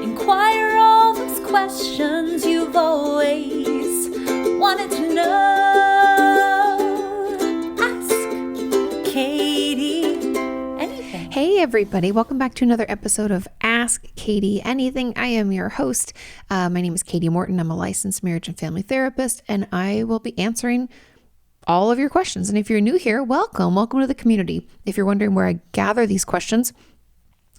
Inquire all those questions you've always wanted to know. Ask Kati Anything. Hey everybody, welcome back to another episode of Ask Kati Anything. I am your host. My name is Kati Morton. I'm a licensed marriage and family therapist, and I will be answering all of your questions. And if you're new here, welcome to the community. If you're wondering where I gather these questions,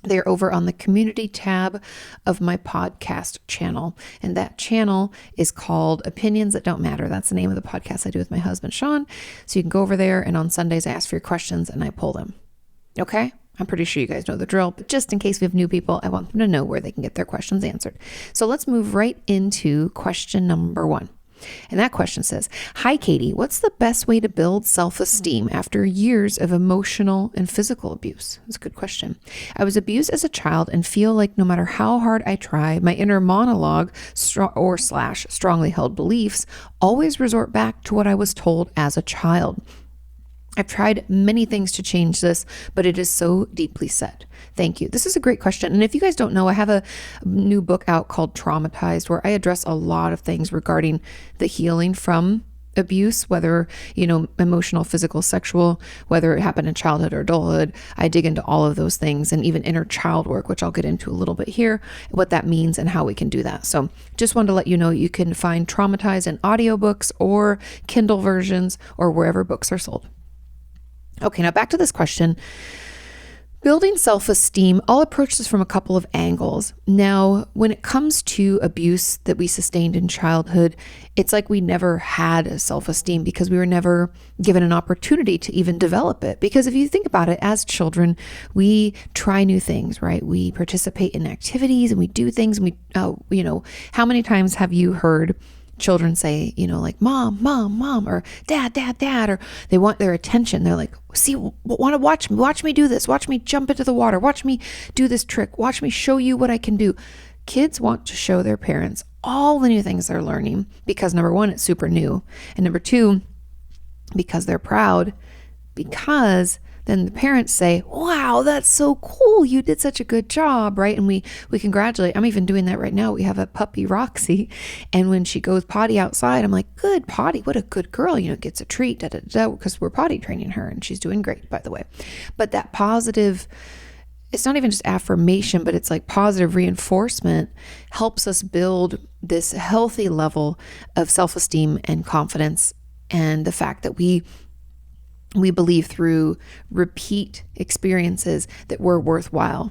they're over on the community tab of my podcast channel. And that channel is called Opinions That Don't Matter. That's the name of the podcast I do with my husband, Sean. So you can go over there, and on Sundays I ask for your questions and I pull them. Okay? I'm pretty sure you guys know the drill, but just in case we have new people, I want them to know where they can get their questions answered. So let's move right into question number 1. And that question says, "Hi, Kati, what's the best way to build self-esteem after years of emotional and physical abuse?" That's a good question. "I was abused as a child and feel like no matter how hard I try, my inner monologue strongly held beliefs always resort back to what I was told as a child. I've tried many things to change this, but it is so deeply set. Thank you." This is a great question. And if you guys don't know, I have a new book out called Traumatized, where I address a lot of things regarding the healing from abuse, whether, emotional, physical, sexual, whether it happened in childhood or adulthood. I dig into all of those things, and even inner child work, which I'll get into a little bit here, what that means and how we can do that. So just wanted to let you know you can find Traumatized in audiobooks or Kindle versions or wherever books are sold. Okay, now back to this question. Building self-esteem, I'll approach this from a couple of angles. Now, when it comes to abuse that we sustained in childhood, it's like we never had self-esteem because we were never given an opportunity to even develop it. Because if you think about it, as children, we try new things, right? We participate in activities and we do things. And how many times have you heard children say, like mom, mom, mom, or dad, dad, dad, or they want their attention. They're like, see, want to watch me do this. Watch me jump into the water. Watch me do this trick. Watch me show you what I can do. Kids want to show their parents all the new things they're learning because number 1, it's super new. And number 2, because they're proud, because then the parents say, wow, that's so cool. You did such a good job, right? And we congratulate. I'm even doing that right now. We have a puppy, Roxy. And when she goes potty outside, I'm like, good potty. What a good girl, gets a treat, because we're potty training her and she's doing great, by the way. But that positive, it's not even just affirmation, but it's like positive reinforcement helps us build this healthy level of self-esteem and confidence. And the fact that we believe through repeat experiences that were worthwhile.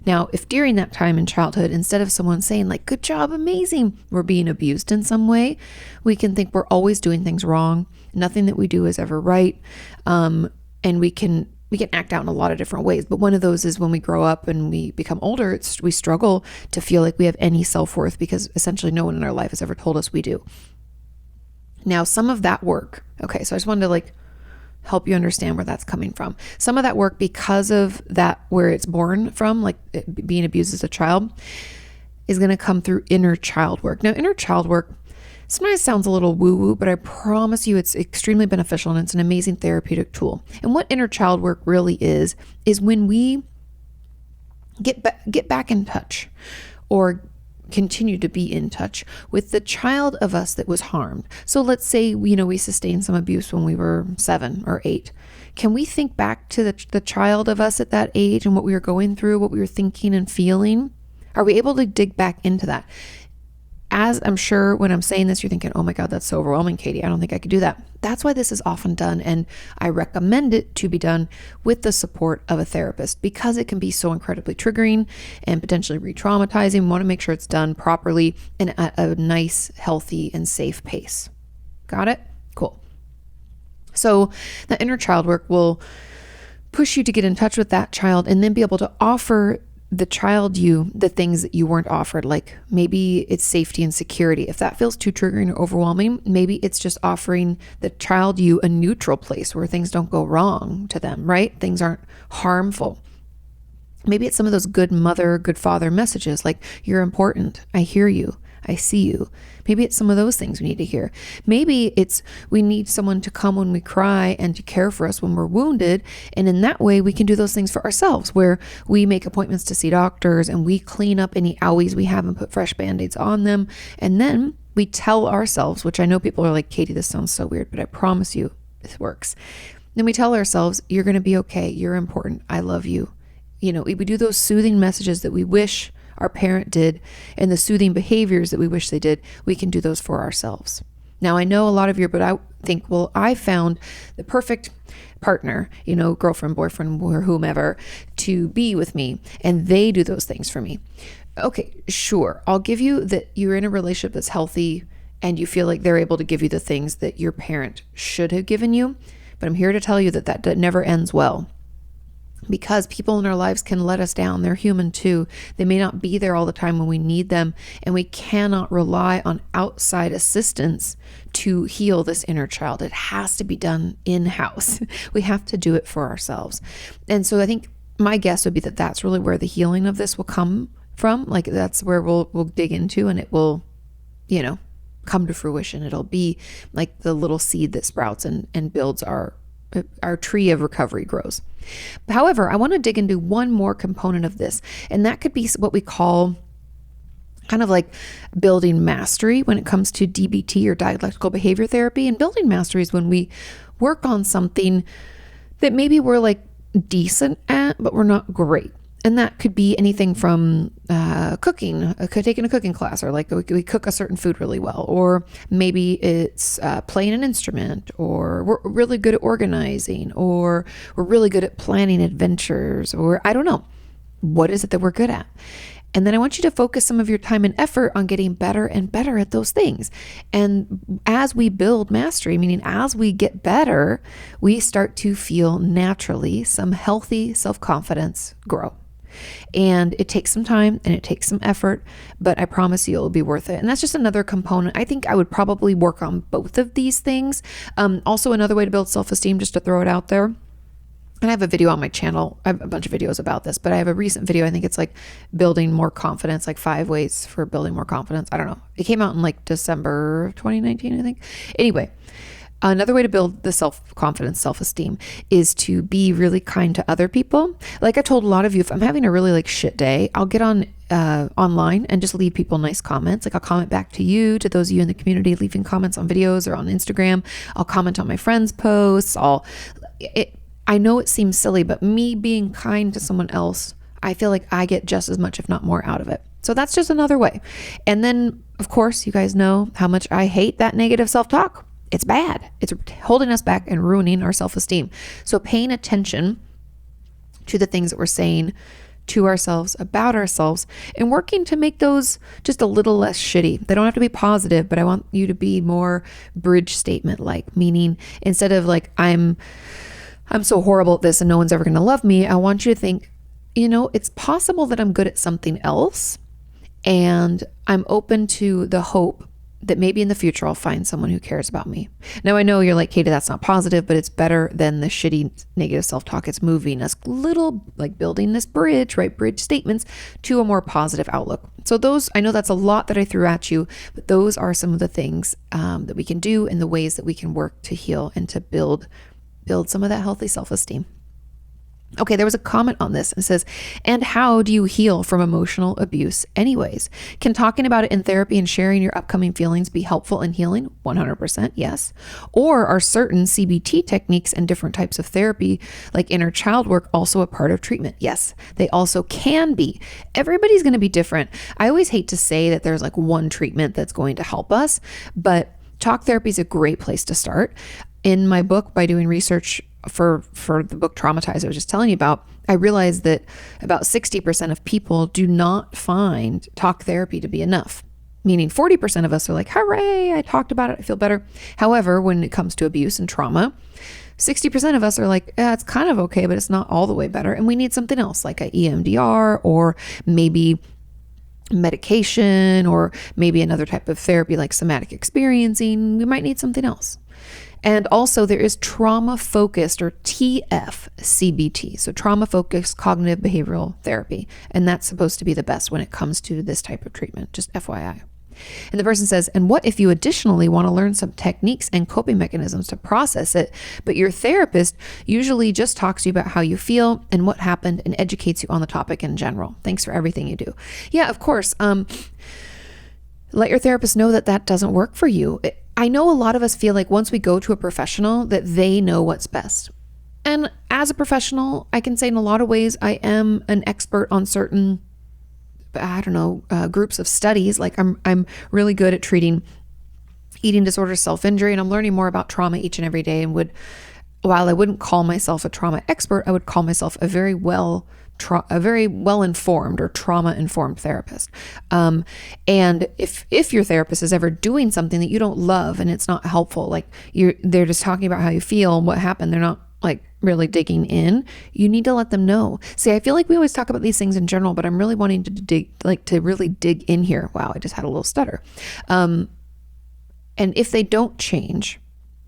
Now, if during that time in childhood, instead of someone saying like, good job, amazing, we're being abused in some way, we can think we're always doing things wrong. Nothing that we do is ever right. And we can act out in a lot of different ways. But one of those is when we grow up and we become older, we struggle to feel like we have any self-worth because essentially no one in our life has ever told us we do. Now, some of that work, okay, so I just wanted to help you understand where that's coming from. Some of that work, because of that, where it's born from, like being abused as a child, is going to come through inner child work. Now, inner child work sometimes sounds a little woo-woo, but I promise you it's extremely beneficial and it's an amazing therapeutic tool. And what inner child work really is when we get back in touch or continue to be in touch with the child of us that was harmed. So let's say, we sustained some abuse when we were 7 or 8. Can we think back to the child of us at that age and what we were going through, what we were thinking and feeling? Are we able to dig back into that? As I'm sure when I'm saying this, you're thinking, oh my God, that's so overwhelming, Kati. I don't think I could do that. That's why this is often done. And I recommend it to be done with the support of a therapist because it can be so incredibly triggering and potentially re-traumatizing. We want to make sure it's done properly and at a nice, healthy, and safe pace. Got it? Cool. So the inner child work will push you to get in touch with that child and then be able to offer the child you the things that you weren't offered. Like maybe it's safety and security. If that feels too triggering or overwhelming, maybe it's just offering the child you a neutral place where things don't go wrong to them, right? Things aren't harmful. Maybe it's some of those good mother, good father messages like, you're important. I hear you. I see you. Maybe it's some of those things we need to hear. Maybe it's we need someone to come when we cry and to care for us when we're wounded. And in that way, we can do those things for ourselves, where we make appointments to see doctors and we clean up any owies we have and put fresh Band-Aids on them. And then we tell ourselves, which I know people are like, Katie, this sounds so weird, but I promise you this works. Then we tell ourselves, you're going to be okay. You're important. I love you. You know, we do those soothing messages that we wish our parent did, and the soothing behaviors that we wish they did. We can do those for ourselves. Now, I know a lot of you, but I think, well, I found the perfect partner, you know, girlfriend, boyfriend, or whomever, to be with me, and they do those things for me. Okay, sure. I'll give you that you're in a relationship that's healthy and you feel like they're able to give you the things that your parent should have given you. But I'm here to tell you that never ends well, because people in our lives can let us down. They're human too. They may not be there all the time when we need them, and we cannot rely on outside assistance to heal this inner child. It has to be done in-house. We have to do it for ourselves. And so I think my guess would be that that's really where the healing of this will come from. Like, that's where we'll dig into, and it will, you know, come to fruition. It'll be like the little seed that sprouts and builds our tree of recovery grows. However, I want to dig into one more component of this, and that could be what we call kind of like building mastery when it comes to DBT, or dialectical behavior therapy. And building mastery is when we work on something that maybe we're like decent at, but we're not great. And that could be anything from cooking, taking a cooking class, or like we cook a certain food really well, or maybe it's playing an instrument, or we're really good at organizing, or we're really good at planning adventures, or I don't know. What is it that we're good at? And then I want you to focus some of your time and effort on getting better and better at those things. And as we build mastery, meaning as we get better, we start to feel naturally some healthy self-confidence grow. And it takes some time and it takes some effort, but I promise you it'll be worth it. And that's just another component. I think I would probably work on both of these things. Also, another way to build self-esteem, just to throw it out there. And I have a video on my channel. I have a bunch of videos about this, but I have a recent video. I think it's like building more confidence, like 5 ways for building more confidence. I don't know. It came out in like December of 2019, I think. Anyway, another way to build the self-confidence, self-esteem is to be really kind to other people. Like I told a lot of you, if I'm having a really like shit day, I'll get on online and just leave people nice comments. Like I'll comment back to you, to those of you in the community leaving comments on videos or on Instagram. I'll comment on my friends' posts. I know it seems silly, but me being kind to someone else, I feel like I get just as much, if not more, out of it. So that's just another way. And then, of course, you guys know how much I hate that negative self-talk. It's bad. It's holding us back and ruining our self-esteem. So paying attention to the things that we're saying to ourselves, about ourselves, and working to make those just a little less shitty. They don't have to be positive, but I want you to be more bridge statement-like, meaning instead of like, I'm so horrible at this and no one's ever going to love me, I want you to think, you know, it's possible that I'm good at something else, and I'm open to the hope that maybe in the future I'll find someone who cares about me. Now I know you're like, Katie, that's not positive, but it's better than the shitty negative self-talk. It's moving us little, like building this bridge, right? Bridge statements to a more positive outlook. So those, I know that's a lot that I threw at you, but those are some of the things that we can do and the ways that we can work to heal and to build some of that healthy self-esteem. Okay, there was a comment on this. It says, and how do you heal from emotional abuse anyways? Can talking about it in therapy and sharing your upcoming feelings be helpful in healing? 100% yes. Or are certain CBT techniques and different types of therapy, like inner child work, also a part of treatment? Yes, they also can be. Everybody's going to be different. I always hate to say that there's like one treatment that's going to help us, but talk therapy is a great place to start. In my book, by doing research for the book Traumatized I was just telling you about, I realized that about 60% of people do not find talk therapy to be enough. Meaning 40% of us are like, hooray, I talked about it, I feel better. However, when it comes to abuse and trauma, 60% of us are like, it's kind of okay, but it's not all the way better. And we need something else, like a EMDR, or maybe medication, or maybe another type of therapy like somatic experiencing. We might need something else. And also there is trauma-focused, or TF-CBT, so trauma-focused cognitive behavioral therapy. And that's supposed to be the best when it comes to this type of treatment, just FYI. And the person says, and what if you additionally want to learn some techniques and coping mechanisms to process it, but your therapist usually just talks to you about how you feel and what happened and educates you on the topic in general. Thanks for everything you do. Yeah, of course. Let your therapist know that that doesn't work for you. I know a lot of us feel like once we go to a professional that they know what's best. And as a professional, I can say in a lot of ways, I am an expert on certain groups of studies. Like I'm really good at treating eating disorders, self-injury, and I'm learning more about trauma each and every day. And while I wouldn't call myself a trauma expert, I would call myself a very well-informed or trauma-informed therapist. And if your therapist is ever doing something that you don't love and it's not helpful, like they're just talking about how you feel and what happened, they're not like really digging in, you need to let them know. See, I feel like we always talk about these things in general, but I'm really wanting to really dig in here. Wow, I just had a little stutter. And if they don't change,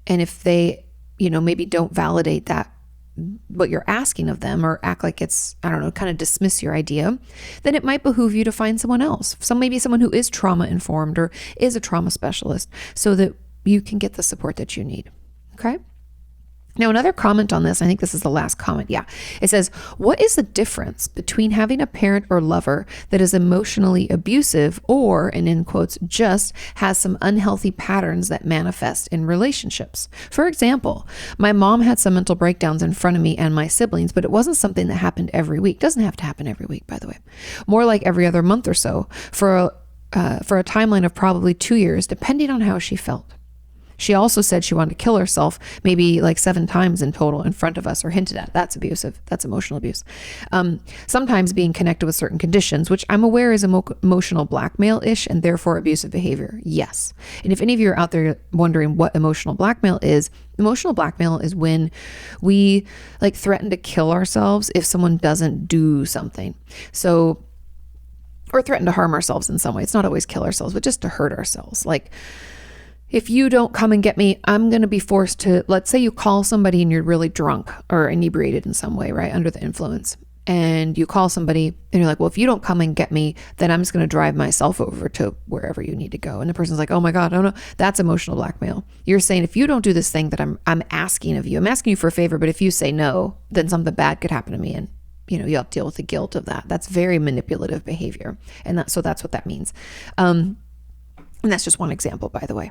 and if they, maybe don't validate that, what you're asking of them, or act like it's, kind of dismiss your idea, then it might behoove you to find someone else. Maybe someone who is trauma informed or is a trauma specialist, so that you can get the support that you need. Okay. Now, another comment on this, I think this is the last comment. Yeah. It says, what is the difference between having a parent or lover that is emotionally abusive or, and in quotes, just has some unhealthy patterns that manifest in relationships? For example, my mom had some mental breakdowns in front of me and my siblings, but it wasn't something that happened every week. Doesn't have to happen every week, by the way. More like every other month or so for a timeline of probably 2 years, depending on how she felt. She also said she wanted to kill herself maybe like 7 times in total in front of us, or hinted at. That's abusive. That's emotional abuse. Sometimes being connected with certain conditions, which I'm aware is emotional blackmail-ish and therefore abusive behavior. Yes. And if any of you are out there wondering what emotional blackmail is when we like threaten to kill ourselves if someone doesn't do something. So, or threaten to harm ourselves in some way. It's not always kill ourselves, but just to hurt ourselves. Like, if you don't come and get me, I'm going to be forced to, let's say you call somebody and you're really drunk or inebriated in some way, right? Under the influence. And you call somebody and you're like, well, if you don't come and get me, then I'm just going to drive myself over to wherever you need to go. And the person's like, oh my God, oh no, that's emotional blackmail. You're saying, if you don't do this thing that I'm asking of you, I'm asking you for a favor, but if you say no, then something bad could happen to me. And you have to deal with the guilt of that. That's very manipulative behavior. And so that's what that means. And that's just one example, by the way.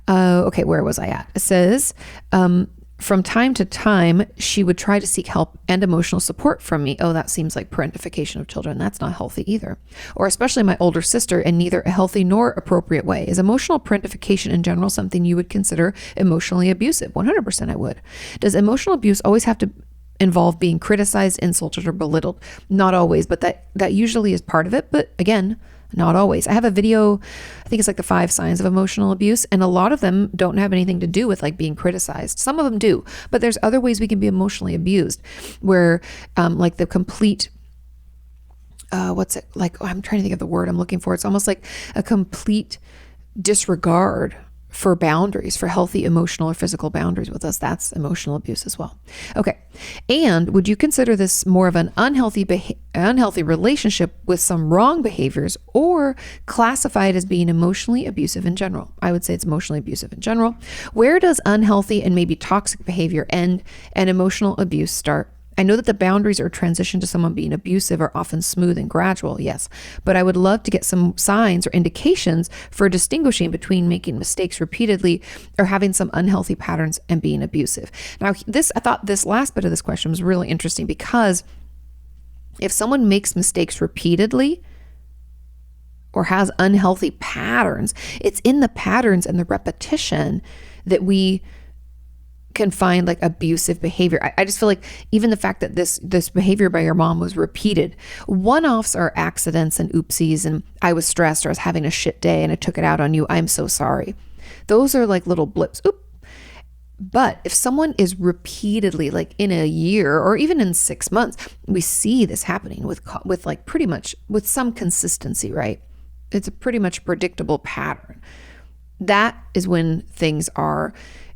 Okay, where was I at? It says, from time to time, she would try to seek help and emotional support from me. Oh, that seems like parentification of children. That's not healthy either. Or especially my older sister, in neither a healthy nor appropriate way. Is emotional parentification in general something you would consider emotionally abusive? 100% I would. Does emotional abuse always have to involve being criticized, insulted, or belittled? Not always, but that usually is part of it. But again, not always. I have a video, I think it's like the 5 signs of emotional abuse, and a lot of them don't have anything to do with like being criticized. Some of them do, but there's other ways we can be emotionally abused where like the complete, what's it like? Oh, I'm trying to think of the word I'm looking for. It's almost like a complete disregard for boundaries, for healthy emotional or physical boundaries with us. That's emotional abuse as well. Okay. And would you consider this more of an unhealthy relationship with some wrong behaviors, or classify it as being emotionally abusive in general? I would say it's emotionally abusive in general. Where does unhealthy and maybe toxic behavior end and emotional abuse start? I know that the boundaries or transition to someone being abusive are often smooth and gradual, yes, but I would love to get some signs or indications for distinguishing between making mistakes repeatedly or having some unhealthy patterns and being abusive. Now, I thought this last bit of this question was really interesting, because if someone makes mistakes repeatedly or has unhealthy patterns, it's in the patterns and the repetition that we can find like abusive behavior. I just feel like even the fact that this behavior by your mom was repeated, one-offs are accidents and oopsies, and I was stressed or I was having a shit day and I took it out on you, I'm so sorry. Those are like little blips. Oop. But if someone is repeatedly, like in a year or even in 6 months, we see this happening with like pretty much with some consistency, right? It's a pretty much predictable pattern. That is when things are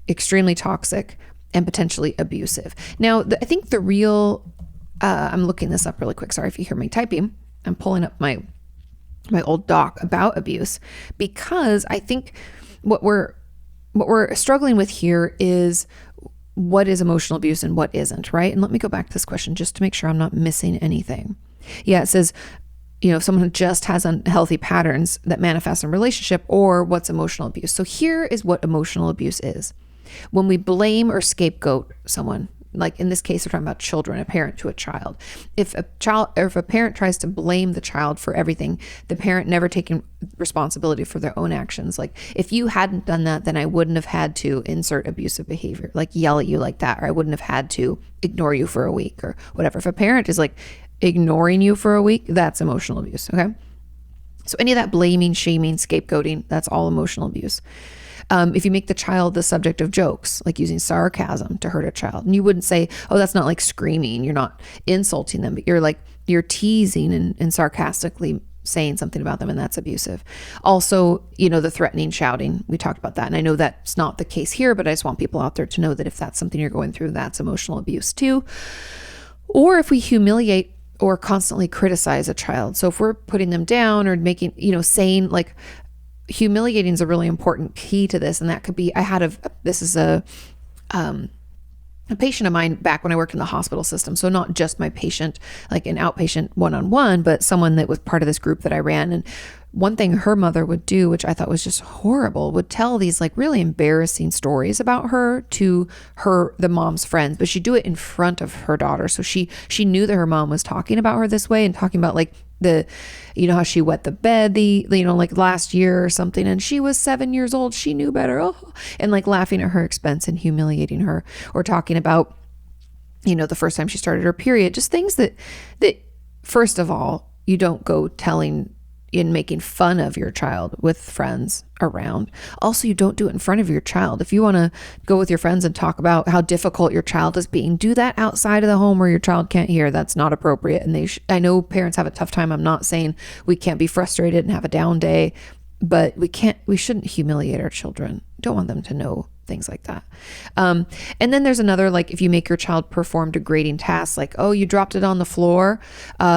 extremely toxic and potentially abusive. Now, I think the real, I'm looking this up really quick. Sorry if you hear me typing. I'm pulling up my my old doc about abuse, because I think what we're struggling with here is what is emotional abuse and what isn't, right? And let me go back to this question just to make sure I'm not missing anything. Yeah, it says, if someone just has unhealthy patterns that manifest in relationship, or what's emotional abuse. So here is what emotional abuse is. When we blame or scapegoat someone, like in this case, we're talking about children, a parent to a child. If a parent tries to blame the child for everything, the parent never taking responsibility for their own actions. Like, if you hadn't done that, then I wouldn't have had to insert abusive behavior, like yell at you like that, or I wouldn't have had to ignore you for a week or whatever. If a parent is like ignoring you for a week, that's emotional abuse. Okay. So any of that blaming, shaming, scapegoating, that's all emotional abuse. If you make the child the subject of jokes, like using sarcasm to hurt a child, and you wouldn't say, oh, that's not like screaming, you're not insulting them, but you're teasing and sarcastically saying something about them, and that's abusive. Also, the threatening, shouting, we talked about that. And I know that's not the case here, but I just want people out there to know that if that's something you're going through, that's emotional abuse too. Or if we humiliate or constantly criticize a child. So if we're putting them down or making, saying like, humiliating is a really important key to this. And that could be, this is a patient of mine back when I worked in the hospital system. So not just my patient, like an outpatient one-on-one, but someone that was part of this group that I ran. And one thing her mother would do, which I thought was just horrible, would tell these like really embarrassing stories about her to the mom's friends, but she'd do it in front of her daughter. So she knew that her mom was talking about her this way and talking about like how she wet the bed, like last year or something, and she was 7 years old. She knew better. And like laughing at her expense and humiliating her, or talking about, the first time she started her period, just things that first of all, you don't go telling in making fun of your child with friends around. Also, you don't do it in front of your child. If you want to go with your friends and talk about how difficult your child is being, do that outside of the home where your child can't hear. That's not appropriate. And I know parents have a tough time. I'm not saying we can't be frustrated and have a down day, but we shouldn't humiliate our children. Don't want them to know things like that. And then there's another, like if you make your child perform degrading tasks, like, oh, you dropped it on the floor,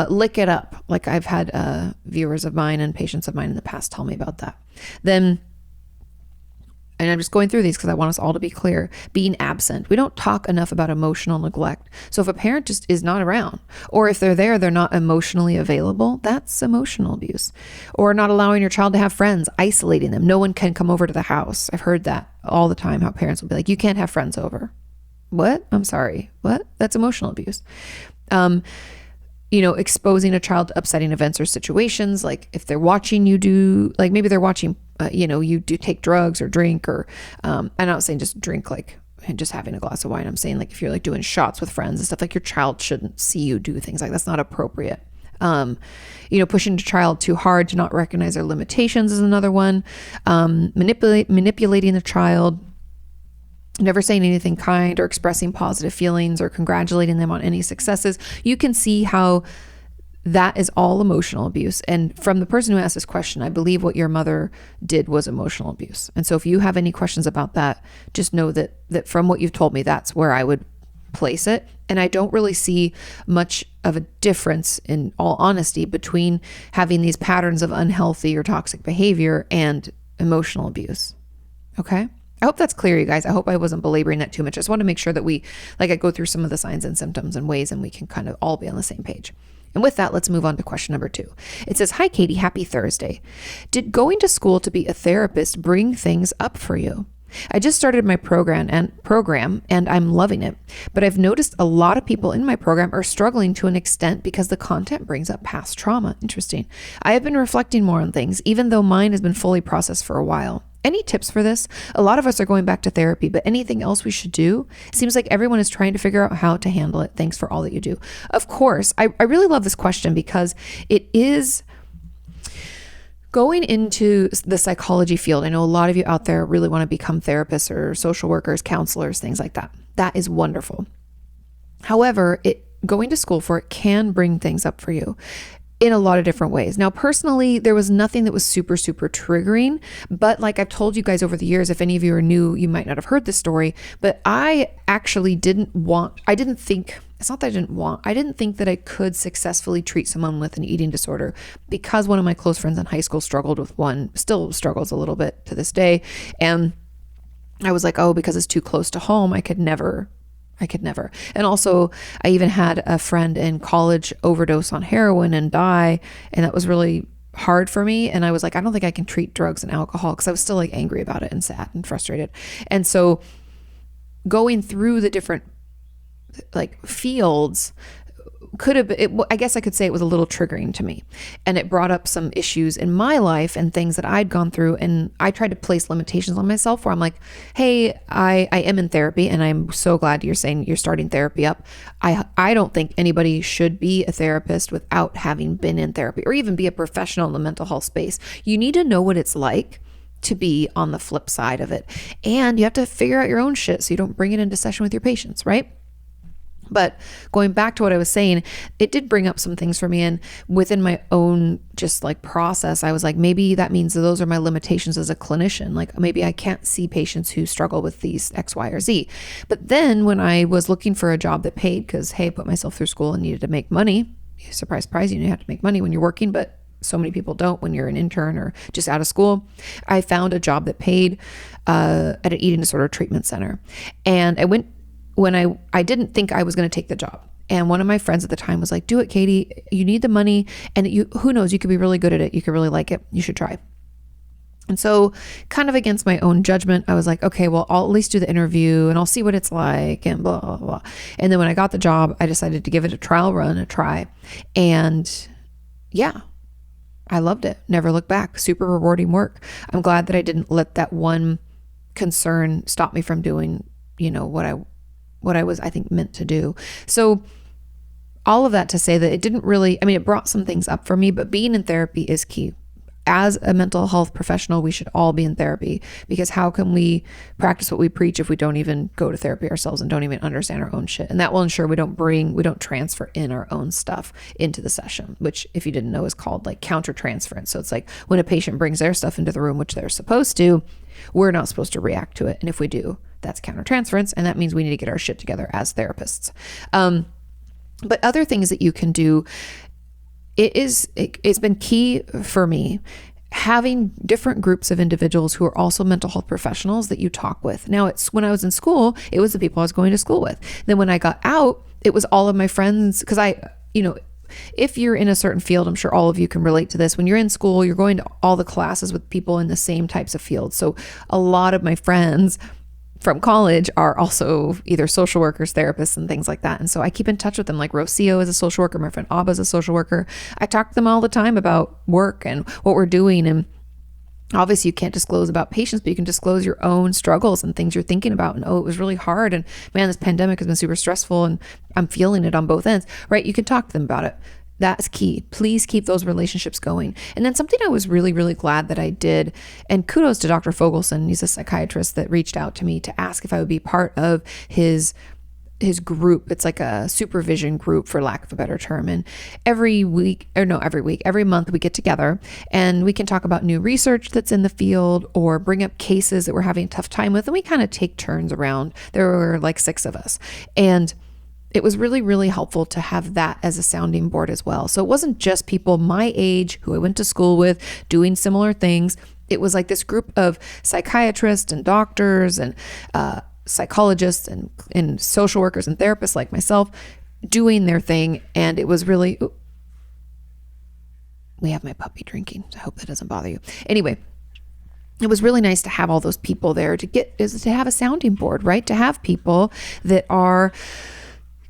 lick it up. Like I've had viewers of mine and patients of mine in the past tell me about that. Then, and I'm just going through these because I want us all to be clear, being absent. We don't talk enough about emotional neglect. So if a parent just is not around, or if they're there, they're not emotionally available, that's emotional abuse. Or not allowing your child to have friends, isolating them. No one can come over to the house. I've heard that all the time, how parents will be like, you can't have friends over. What? I'm sorry. What? That's emotional abuse. Exposing a child to upsetting events or situations, like if they're watching you do, like maybe they're watching, you do take drugs or drink, or I'm not saying just drink like just having a glass of wine. I'm saying like if you're like doing shots with friends and stuff, like your child shouldn't see you do things like that's not appropriate. Pushing the child too hard to not recognize their limitations is another one. Manipulating the child. Never saying anything kind or expressing positive feelings or congratulating them on any successes. You can see how that is all emotional abuse. And from the person who asked this question, I believe what your mother did was emotional abuse. And so if you have any questions about that, just know that from what you've told me, that's where I would place it. And I don't really see much of a difference, in all honesty, between having these patterns of unhealthy or toxic behavior and emotional abuse. Okay? I hope that's clear, you guys. I hope I wasn't belaboring that too much. I just want to make sure that I go through some of the signs and symptoms and ways, and we can kind of all be on the same page. And with that, let's move on to question number 2. It says, hi, Katie, happy Thursday. Did going to school to be a therapist bring things up for you? I just started my program and I'm loving it, but I've noticed a lot of people in my program are struggling to an extent because the content brings up past trauma. Interesting. I have been reflecting more on things, even though mine has been fully processed for a while. Any tips for this? A lot of us are going back to therapy, but anything else we should do? It seems like everyone is trying to figure out how to handle it. Thanks for all that you do. Of course, I really love this question because it is going into the psychology field. I know a lot of you out there really want to become therapists or social workers, counselors, things like that. That is wonderful. However, going to school for it can bring things up for you in a lot of different ways. Now, personally, there was nothing that was super, super triggering, but like I've told you guys over the years, if any of you are new, you might not have heard this story, but I actually didn't think it's not that I didn't think that I could successfully treat someone with an eating disorder because one of my close friends in high school struggled with one, still struggles a little bit to this day. And I was like, oh, because it's too close to home, I could never. And also I even had a friend in college overdose on heroin and die. And that was really hard for me. And I was like, I don't think I can treat drugs and alcohol, because I was still like angry about it and sad and frustrated. And so going through the different like fields could have been, I guess I could say it was a little triggering to me, and it brought up some issues in my life and things that I'd gone through. And I tried to place limitations on myself where I'm like, hey, I am in therapy, and I'm so glad you're saying you're starting therapy up. I don't think anybody should be a therapist without having been in therapy or even be a professional in the mental health space. You need to know what it's like to be on the flip side of it. And you have to figure out your own shit so you don't bring it into session with your patients, right? But going back to what I was saying, it did bring up some things for me. And within my own just like process, I was like, maybe that means that those are my limitations as a clinician. Like maybe I can't see patients who struggle with these X, Y, or Z. But then when I was looking for a job that paid, because, hey, I put myself through school and needed to make money. Surprise, surprise, you have to make money when you're working, but so many people don't when you're an intern or just out of school. I found a job that paid at an eating disorder treatment center. And I went when I didn't think I was going to take the job. And one of my friends at the time was like, do it, Katie. You need the money. And who knows, you could be really good at it. You could really like it. You should try. And so kind of against my own judgment, I was like, okay, well, I'll at least do the interview and I'll see what it's like and blah, blah, blah. And then when I got the job, I decided to give it a trial run, a try. And yeah, I loved it. Never looked back. Super rewarding work. I'm glad that I didn't let that one concern stop me from doing, what I was, I think, meant to do. So all of that to say that it didn't really, it brought some things up for me, but being in therapy is key. As a mental health professional, we should all be in therapy, because how can we practice what we preach if we don't even go to therapy ourselves and don't even understand our own shit? And that will ensure we don't transfer in our own stuff into the session, which, if you didn't know, is called like countertransference. So it's like when a patient brings their stuff into the room, which they're supposed to, we're not supposed to react to it. And if we do, that's countertransference. And that means we need to get our shit together as therapists. But other things that you can do, it's been key for me having different groups of individuals who are also mental health professionals that you talk with. Now, it's when I was in school, it was the people I was going to school with. Then when I got out, it was all of my friends, because if you're in a certain field, I'm sure all of you can relate to this. When you're in school, you're going to all the classes with people in the same types of fields. So a lot of my friends from college are also either social workers, therapists, and things like that. And so I keep in touch with them. Like Rocio is a social worker. My friend Abba is a social worker. I talk to them all the time about work and what we're doing. And obviously you can't disclose about patients, but you can disclose your own struggles and things you're thinking about. And it was really hard. And man, this pandemic has been super stressful and I'm feeling it on both ends, right? You can talk to them about it. That's key. Please keep those relationships going. And then something I was really, really glad that I did, and kudos to Dr. Fogelson, he's a psychiatrist that reached out to me to ask if I would be part of his group. It's like a supervision group, for lack of a better term. And every month we get together and we can talk about new research that's in the field or bring up cases that we're having a tough time with. And we kind of take turns around. There were like 6 of us. And it was really, really helpful to have that as a sounding board as well. So it wasn't just people my age who I went to school with doing similar things. It was like this group of psychiatrists and doctors and psychologists and social workers and therapists like myself doing their thing. And it was really, we have my puppy drinking, so I hope that doesn't bother you. Anyway, it was really nice to have all those people there to have a sounding board, right? To have people that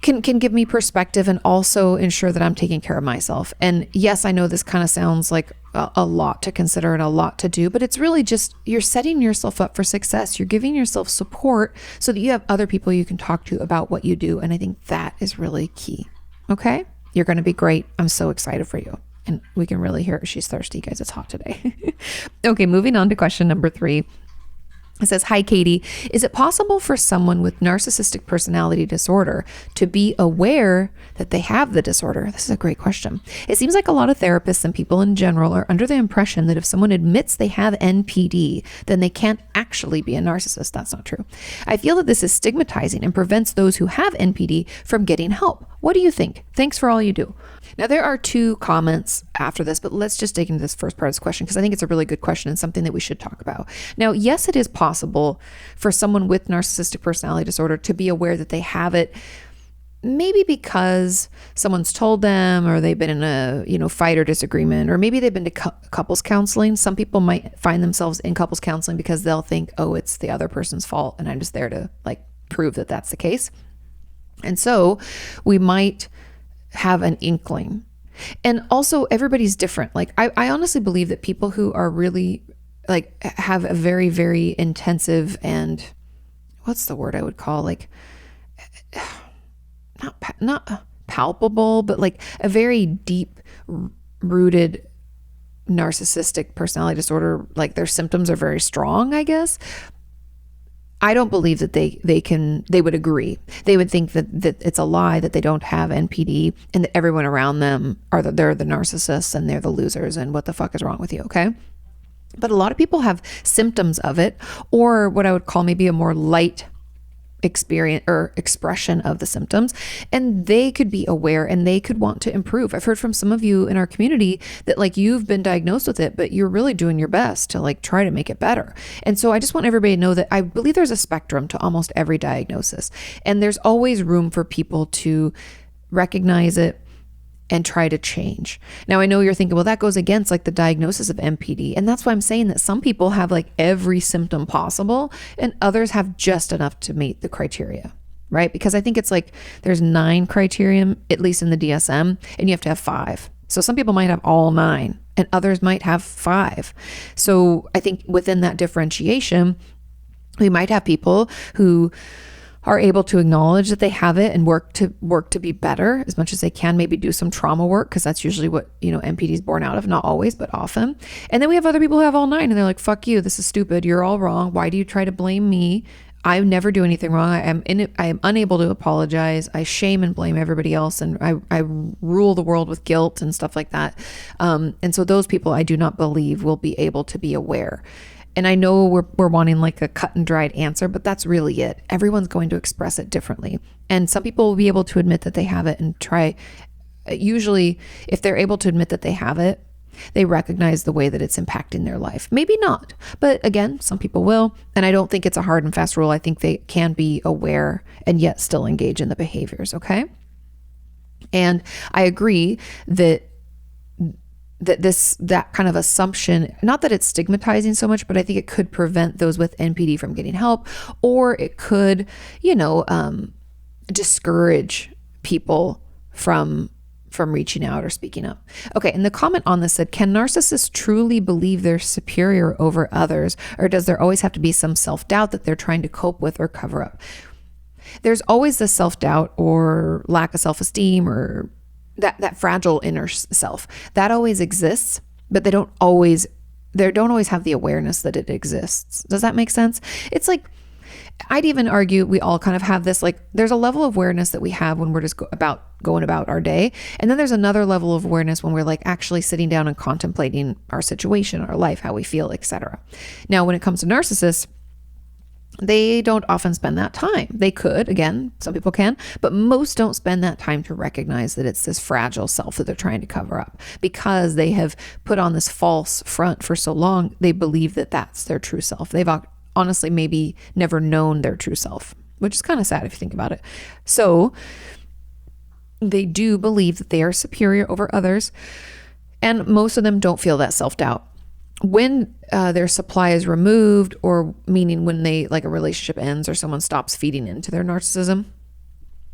can give me perspective and also ensure that I'm taking care of myself. And yes, I know this kind of sounds like a lot to consider and a lot to do, but it's really just, you're setting yourself up for success. You're giving yourself support so that you have other people you can talk to about what you do. And I think that is really key. Okay. You're going to be great. I'm so excited for you. And we can really hear she's thirsty, guys. It's hot today. Okay. Moving on to question number 3. It says, "Hi, Katie. Is it possible for someone with narcissistic personality disorder to be aware that they have the disorder?" This is a great question. "It seems like a lot of therapists and people in general are under the impression that if someone admits they have NPD, then they can't actually be a narcissist. That's not true. I feel that this is stigmatizing and prevents those who have NPD from getting help. What do you think? Thanks for all you do." Now, there are 2 comments after this, but let's just dig into this first part of this question because I think it's a really good question and something that we should talk about. Now, yes, it is possible for someone with narcissistic personality disorder to be aware that they have it, maybe because someone's told them, or they've been in a fight or disagreement, or maybe they've been to couples counseling. Some people might find themselves in couples counseling because they'll think, oh, it's the other person's fault, and I'm just there to prove that that's the case. And so we might have an inkling. And also, everybody's different. I honestly believe that people who are really have a very, very intensive and what's the word I would call not palpable, but a very deep rooted narcissistic personality disorder, their symptoms are very strong, I guess. I don't believe that they would agree. They would think that it's a lie, that they don't have NPD and that everyone around them they're the narcissists and they're the losers and what the fuck is wrong with you, okay? But a lot of people have symptoms of it, or what I would call maybe a more light experience or expression of the symptoms, and they could be aware and they could want to improve. I've heard from some of you in our community that you've been diagnosed with it, but you're really doing your best to try to make it better. And so I just want everybody to know that I believe there's a spectrum to almost every diagnosis, and there's always room for people to recognize it and try to change. Now, I know you're thinking, well, that goes against the diagnosis of NPD. And that's why I'm saying that some people have every symptom possible and others have just enough to meet the criteria, right? Because I think it's there's 9 criteria, at least in the DSM, and you have to have 5. So some people might have all 9 and others might have 5. So I think within that differentiation, we might have people who are able to acknowledge that they have it and work to be better as much as they can, maybe do some trauma work, because that's usually what NPD is born out of, not always, but often. And then we have other people who have all 9 and they're like, fuck you, this is stupid, you're all wrong, why do you try to blame me? I never do anything wrong. I am unable to apologize. I shame and blame everybody else, and I rule the world with guilt and stuff like that. And so those people I do not believe will be able to be aware. And I know we're wanting a cut and dried answer, but that's really it. Everyone's going to express it differently. And some people will be able to admit that they have it and try. Usually, if they're able to admit that they have it, they recognize the way that it's impacting their life. Maybe not, but again, some people will. And I don't think it's a hard and fast rule. I think they can be aware and yet still engage in the behaviors, okay? And I agree that that kind of assumption, not that it's stigmatizing so much, but I think it could prevent those with NPD from getting help, or it could, discourage people from reaching out or speaking up. Okay, and the comment on this said, can narcissists truly believe they're superior over others, or does there always have to be some self-doubt that they're trying to cope with or cover up? There's always the self-doubt or lack of self-esteem, or that fragile inner self that always exists, but they don't always have the awareness that it exists. Does that make sense? It's I'd even argue we all kind of have this, there's a level of awareness that we have when we're just going about our day. And then there's another level of awareness when we're actually sitting down and contemplating our situation, our life, how we feel, etc. Now, when it comes to narcissists, they don't often spend that time. They could, again, some people can, but most don't spend that time to recognize that it's this fragile self that they're trying to cover up, because they have put on this false front for so long. They believe that that's their true self. They've honestly maybe never known their true self, which is kind of sad if you think about it. So they do believe that they are superior over others, and most of them don't feel that self-doubt. When their supply is removed, or meaning when they a relationship ends or someone stops feeding into their narcissism,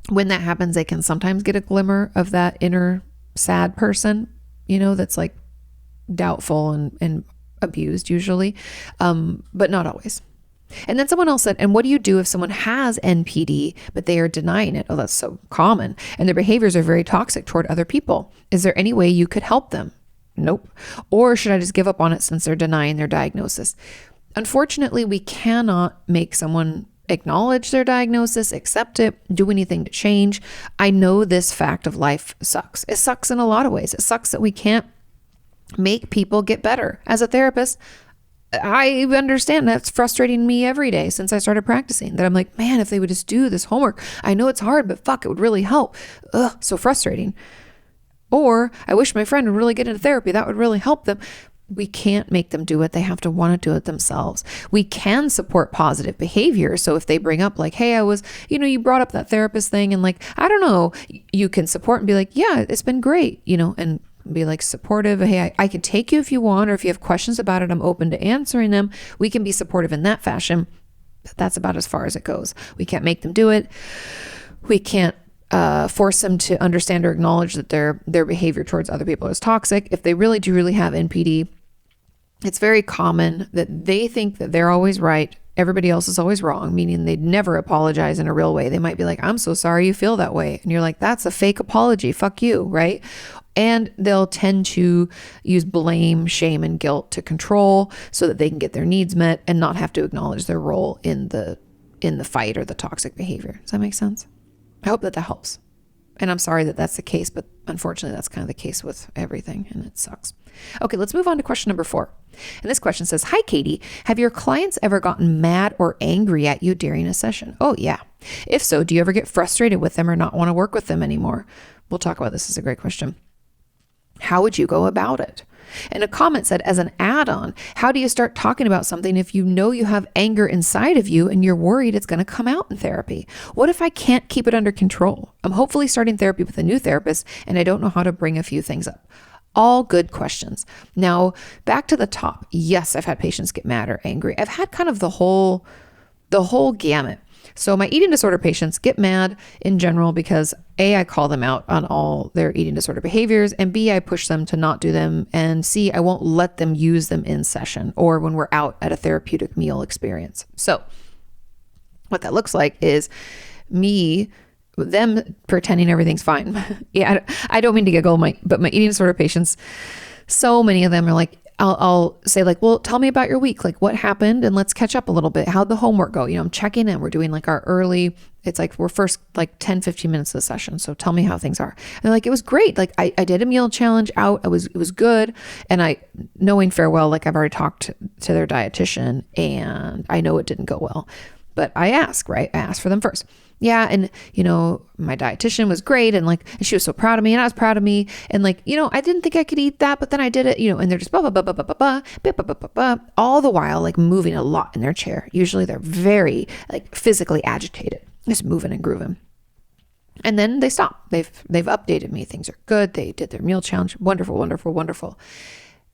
when that happens, they can sometimes get a glimmer of that inner sad person, that's doubtful and abused usually, but not always. And then someone else said, and what do you do if someone has NPD, but they are denying it? Oh, that's so common. And their behaviors are very toxic toward other people. Is there any way you could help them? Nope. Or should I just give up on it since they're denying their diagnosis? Unfortunately, we cannot make someone acknowledge their diagnosis, accept it, do anything to change. I know this fact of life sucks. It sucks in a lot of ways. It sucks that we can't make people get better. As a therapist, I understand that's frustrating me every day since I started practicing, that I'm like, man, if they would just do this homework, I know it's hard, but fuck, it would really help. Ugh, so frustrating. Or I wish my friend would really get into therapy. That would really help them. We can't make them do it. They have to want to do it themselves. We can support positive behavior. So if they bring up like, hey, I was, you brought up that therapist thing and like, I don't know, you can support and be like, yeah, it's been great, and be like supportive. Hey, I can take you if you want, or if you have questions about it, I'm open to answering them. We can be supportive in that fashion. But that's about as far as it goes. We can't make them do it. We can't force them to understand or acknowledge that their behavior towards other people is toxic. If they really do have NPD, it's very common that they think that they're always right. Everybody else is always wrong, meaning they'd never apologize in a real way. They might be like, I'm so sorry you feel that way. And you're like, that's a fake apology. Fuck you, right? And they'll tend to use blame, shame, and guilt to control so that they can get their needs met and not have to acknowledge their role in the fight or the toxic behavior. Does that make sense? I hope that helps. And I'm sorry that that's the case, but unfortunately that's kind of the case with everything, and it sucks. Okay, let's move on to question number 4. And this question says, hi, Katie, have your clients ever gotten mad or angry at you during a session? Oh, yeah. If so, do you ever get frustrated with them or not want to work with them anymore? We'll talk about this. This is a great question. How would you go about it? And a comment said, as an add-on, how do you start talking about something if you know you have anger inside of you and you're worried it's going to come out in therapy? What if I can't keep it under control? I'm hopefully starting therapy with a new therapist and I don't know how to bring a few things up. All good questions. Now, back to the top. Yes, I've had patients get mad or angry. I've had kind of the whole gamut. So my eating disorder patients get mad in general because A, I call them out on all their eating disorder behaviors, and B, I push them to not do them, and C, I won't let them use them in session or when we're out at a therapeutic meal experience. So what that looks like is them pretending everything's fine. Yeah, I don't mean to giggle, but my eating disorder patients, so many of them are like, I'll say like, well, tell me about your week. Like what happened? And let's catch up a little bit. How'd the homework go? I'm checking in. We're doing like our early, it's like we're first like 10, 15 minutes of the session. So tell me how things are. And they're like, it was great. Like I did a meal challenge out. It was good. And knowing farewell, like I've already talked to their dietitian and I know it didn't go well, but I ask, right? I asked for them first. Yeah. And, my dietitian was great. And she was so proud of me and I was proud of me. And I didn't think I could eat that, but then I did it, and they're just blah, blah, blah, blah, blah, blah, blah, blah, blah, blah, blah, all the while, moving a lot in their chair. Usually they're very physically agitated, just moving and grooving. And then they stop. They've updated me. Things are good. They did their meal challenge. Wonderful, wonderful, wonderful.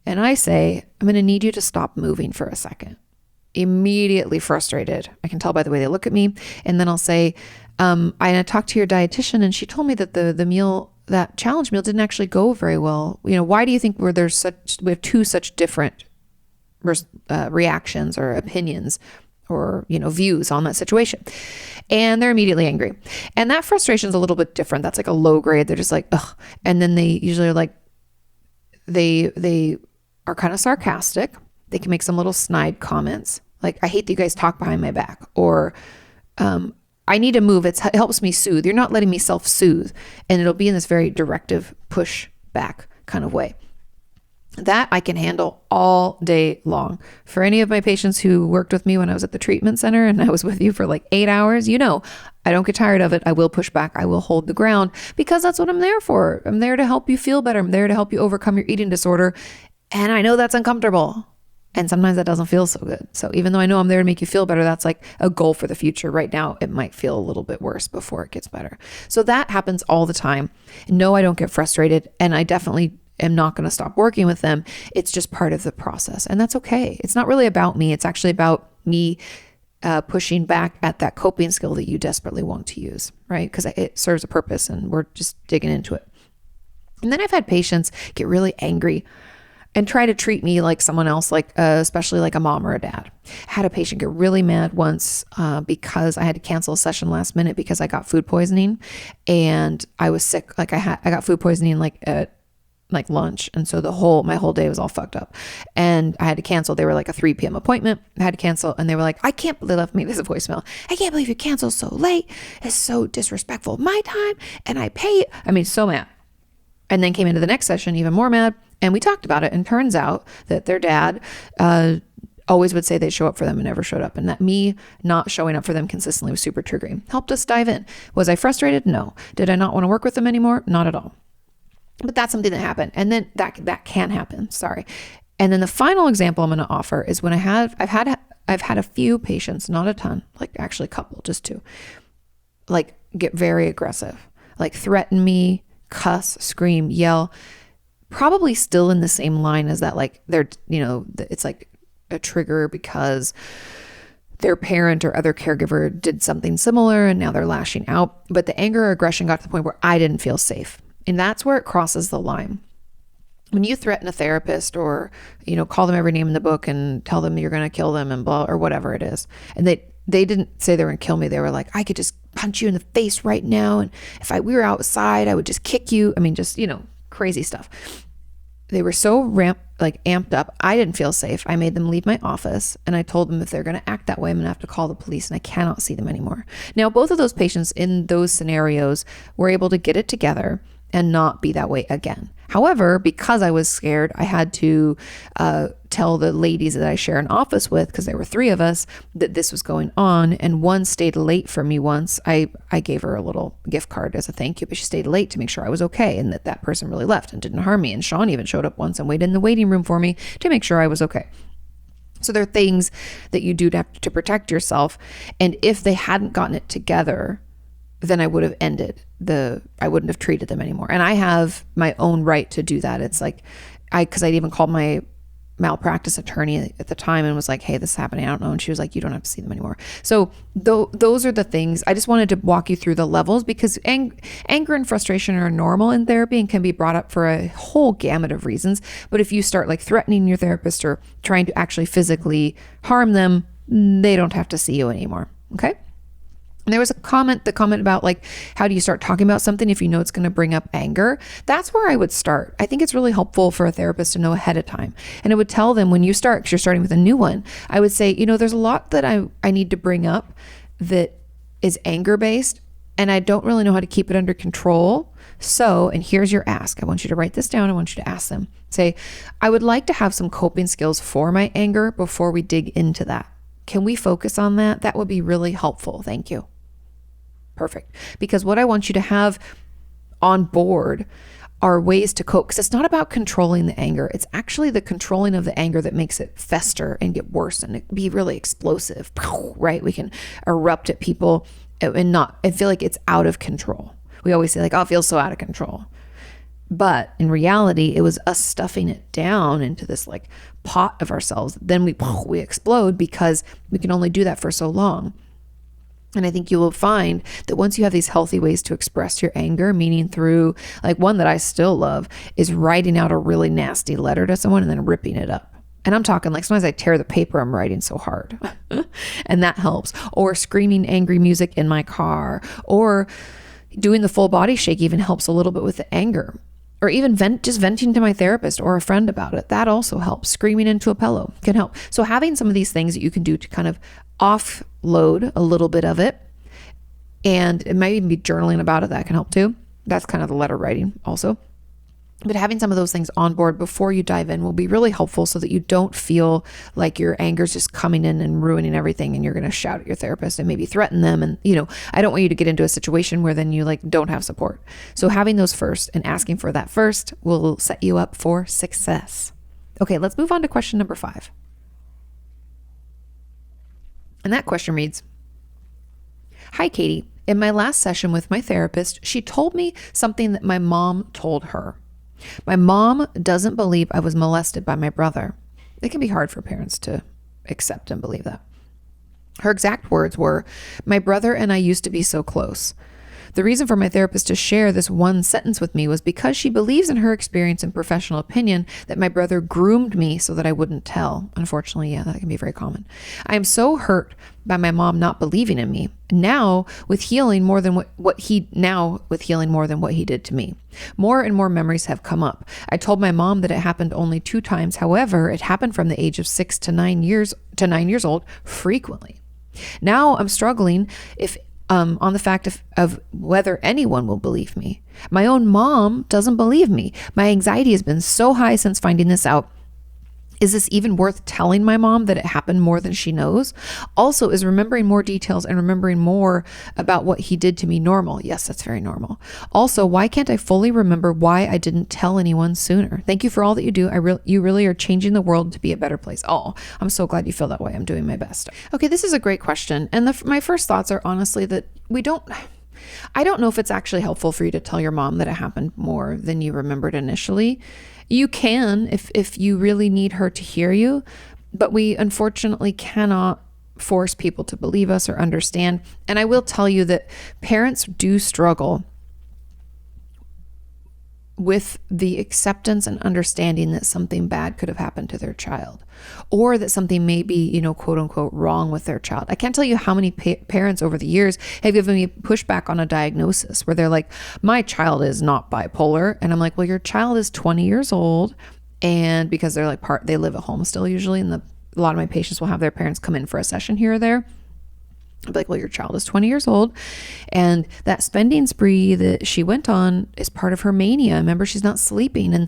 And I say, I'm going to need you to stop moving for a second. Immediately frustrated. I can tell by the way they look at me. And then I'll say, I talked to your dietitian and she told me that the meal, that challenge meal didn't actually go very well. Why do you think we have two such different reactions or opinions or, views on that situation? And they're immediately angry. And that frustration is a little bit different. That's like a low grade. They're just like, ugh. And then they usually are like, they are kind of sarcastic. They can make some little snide comments. Like, I hate that you guys talk behind my back, or I need to move. It helps me soothe. You're not letting me self-soothe. And it'll be in this very directive push back kind of way. That I can handle all day long. For any of my patients who worked with me when I was at the treatment center and I was with you for 8 hours, I don't get tired of it. I will push back. I will hold the ground because that's what I'm there for. I'm there to help you feel better. I'm there to help you overcome your eating disorder. And I know that's uncomfortable. And sometimes that doesn't feel so good. So even though I know I'm there to make you feel better, that's like a goal for the future. Right now, it might feel a little bit worse before it gets better. So that happens all the time. No, I don't get frustrated. And I definitely am not going to stop working with them. It's just part of the process. And that's okay. It's not really about me. It's actually about me pushing back at that coping skill that you desperately want to use, right? Because it serves a purpose and we're just digging into it. And then I've had patients get really angry and try to treat me like someone else, especially like a mom or a dad. I had a patient get really mad once because I had to cancel a session last minute because I got food poisoning and I was sick. I got food poisoning at like lunch. And so my whole day was all fucked up and I had to cancel. They were like a 3 p.m. appointment. I had to cancel. And they were like, they left me this voicemail. I can't believe you canceled so late. It's so disrespectful of my time. And I pay it. I mean, so mad. And then came into the next session, even more mad. And we talked about it. And turns out that their dad, always would say they'd show up for them and never showed up. And that me not showing up for them consistently was super triggering. Helped us dive in. Was I frustrated? No. Did I not want to work with them anymore? Not at all. But that's something that happened. And then that can happen. Sorry. And then the final example I'm going to offer is when I've had a few patients, not a ton, like actually a couple, just 2, like get very aggressive, like threaten me, cuss, scream, yell, probably still in the same line as that. Like they're, it's like a trigger because their parent or other caregiver did something similar and now they're lashing out. But the anger or aggression got to the point where I didn't feel safe. And that's where it crosses the line. When you threaten a therapist or, call them every name in the book and tell them you're going to kill them and blah, or whatever it is. And they didn't say they were going to kill me. They were like, I could just punch you in the face right now. And if we were outside, I would just kick you. I mean, just, crazy stuff. They were so amped up. I didn't feel safe. I made them leave my office and I told them if they're going to act that way, I'm going to have to call the police and I cannot see them anymore. Now, both of those patients in those scenarios were able to get it together and not be that way again. However, because I was scared, I had to tell the ladies that I share an office with, because there were 3 of us, that this was going on. And one stayed late for me once. I gave her a little gift card as a thank you, but she stayed late to make sure I was okay and that person really left and didn't harm me. And Sean even showed up once and waited in the waiting room for me to make sure I was okay. So there are things that you do to protect yourself. And if they hadn't gotten it together, then I would have I wouldn't have treated them anymore. And I have my own right to do that. It's like, because I'd even called my malpractice attorney at the time and was like, hey, this is happening. I don't know. And she was like, you don't have to see them anymore. So those are the things. I just wanted to walk you through the levels because anger and frustration are normal in therapy and can be brought up for a whole gamut of reasons. But if you start like threatening your therapist or trying to actually physically harm them, they don't have to see you anymore. Okay. And there was the comment about like, how do you start talking about something if you know it's going to bring up anger? That's where I would start. I think it's really helpful for a therapist to know ahead of time. And I would tell them when you start, because you're starting with a new one, I would say, there's a lot that I need to bring up that is anger based and I don't really know how to keep it under control. So, and here's your ask. I want you to write this down. I want you to ask them. Say, I would like to have some coping skills for my anger before we dig into that. Can we focus on that? That would be really helpful. Thank you. Perfect. Because what I want you to have on board are ways to cope, because it's not about controlling the anger. It's actually the controlling of the anger that makes it fester and get worse and be really explosive, right? We can erupt at people and feel like it's out of control. We always say like, oh, it feels so out of control. But in reality, it was us stuffing it down into this like pot of ourselves. Then we explode because we can only do that for so long. And I think you will find that once you have these healthy ways to express your anger, meaning through like one that I still love is writing out a really nasty letter to someone and then ripping it up. And I'm talking like sometimes I tear the paper I'm writing so hard and that helps. Or screaming angry music in my car or doing the full body shake even helps a little bit with the anger. Or even just venting to my therapist or a friend about it. That also helps. Screaming into a pillow can help. So having some of these things that you can do to kind of offload a little bit of it, and it might even be journaling about it, that can help too. That's kind of the letter writing also. But having some of those things on board before you dive in will be really helpful so that you don't feel like your anger is just coming in and ruining everything and you're going to shout at your therapist and maybe threaten them. And, I don't want you to get into a situation where then you like don't have support. So having those first and asking for that first will set you up for success. Okay, let's move on to question number 5. And that question reads, Hi, Katie. In my last session with my therapist, she told me something that my mom told her. My mom doesn't believe I was molested by my brother. It can be hard for parents to accept and believe that. Her exact words were, my brother and I used to be so close. The reason for my therapist to share this one sentence with me was because she believes in her experience and professional opinion that my brother groomed me so that I wouldn't tell. Unfortunately, yeah, that can be very common. I am so hurt by my mom not believing in me. Now with healing more than what he did to me. More and more memories have come up. I told my mom that it happened only 2 times. However, it happened from the age of 6 to 9 years old frequently. Now I'm struggling on the fact of whether anyone will believe me. My own mom doesn't believe me. My anxiety has been so high since finding this out. Is this even worth telling my mom that it happened more than she knows? Also, is remembering more details and remembering more about what he did to me normal? Yes, that's very normal. Also, why can't I fully remember why I didn't tell anyone sooner? Thank you for all that you do. You really are changing the world to be a better place. Oh, I'm so glad you feel that way. I'm doing my best. Okay, this is a great question. And my first thoughts are honestly that I don't know if it's actually helpful for you to tell your mom that it happened more than you remembered initially. You can if you really need her to hear you, but we unfortunately cannot force people to believe us or understand. And I will tell you that parents do struggle with the acceptance and understanding that something bad could have happened to their child, or that something may be, quote unquote, wrong with their child. I can't tell you how many parents over the years have given me pushback on a diagnosis where they're like, my child is not bipolar. And I'm like, well, your child is 20 years old. And because they're like they live at home still usually. And a lot of my patients will have their parents come in for a session here or there. I'd be like, well, your child is 20 years old, and that spending spree that she went on is part of her mania. Remember, she's not sleeping,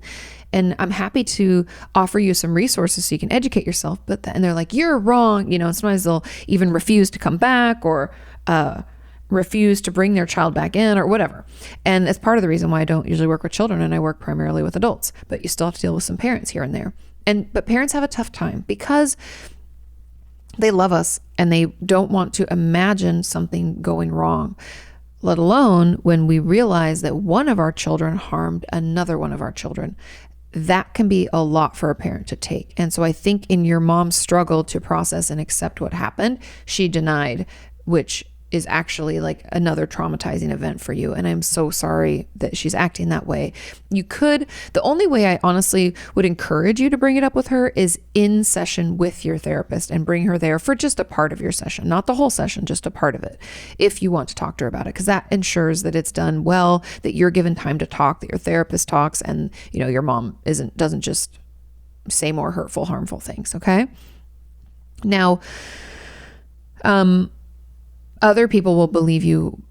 and I'm happy to offer you some resources so you can educate yourself. And they're like, you're wrong. Sometimes they'll even refuse to come back or refuse to bring their child back in or whatever. And it's part of the reason why I don't usually work with children and I work primarily with adults. But you still have to deal with some parents here and there. But parents have a tough time because they love us and they don't want to imagine something going wrong, let alone when we realize that one of our children harmed another one of our children. That can be a lot for a parent to take. And so I think in your mom's struggle to process and accept what happened, she denied, which is actually like another traumatizing event for you. And I'm so sorry that she's acting that way. The only way I honestly would encourage you to bring it up with her is in session with your therapist and bring her there for just a part of your session, not the whole session, just a part of it. If you want to talk to her about it, because that ensures that it's done well, that you're given time to talk, that your therapist talks, and your mom doesn't just say more hurtful, harmful things. Okay. Now, other people will believe you.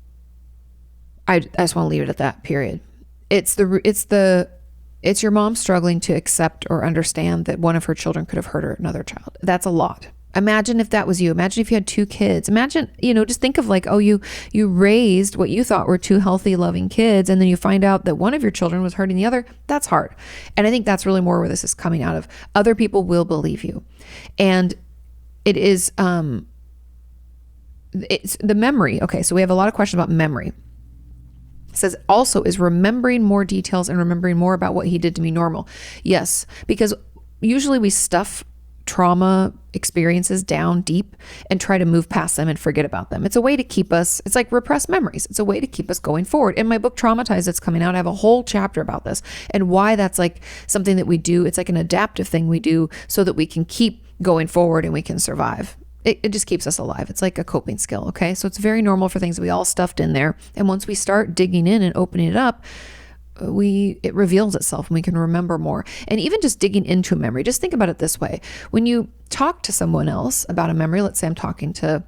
I just want to leave it at that, period. It's your mom struggling to accept or understand that one of her children could have hurt another child. That's a lot. Imagine if that was you. Imagine if you had 2 kids. Imagine, just think of like, you raised what you thought were 2 healthy, loving kids, and then you find out that one of your children was hurting the other. That's hard. And I think that's really more where this is coming out of. Other people will believe you. And it is, it's the memory. Okay, so we have a lot of questions about memory. It says also, is remembering more details and remembering more about what he did to me normal? Yes, because usually we stuff trauma experiences down deep and try to move past them and forget about them. It's a way to keep us, it's like repressed memories. It's a way to keep us going forward. In my book, Traumatized, that's coming out, I have a whole chapter about this and why that's like something that we do. It's like an adaptive thing we do so that we can keep going forward and we can survive. It just keeps us alive. It's like a coping skill. Okay. So it's very normal for things that we all stuffed in there. And once we start digging in and opening it up, it reveals itself and we can remember more. And even just digging into a memory, just think about it this way. When you talk to someone else about a memory, let's say I'm talking to,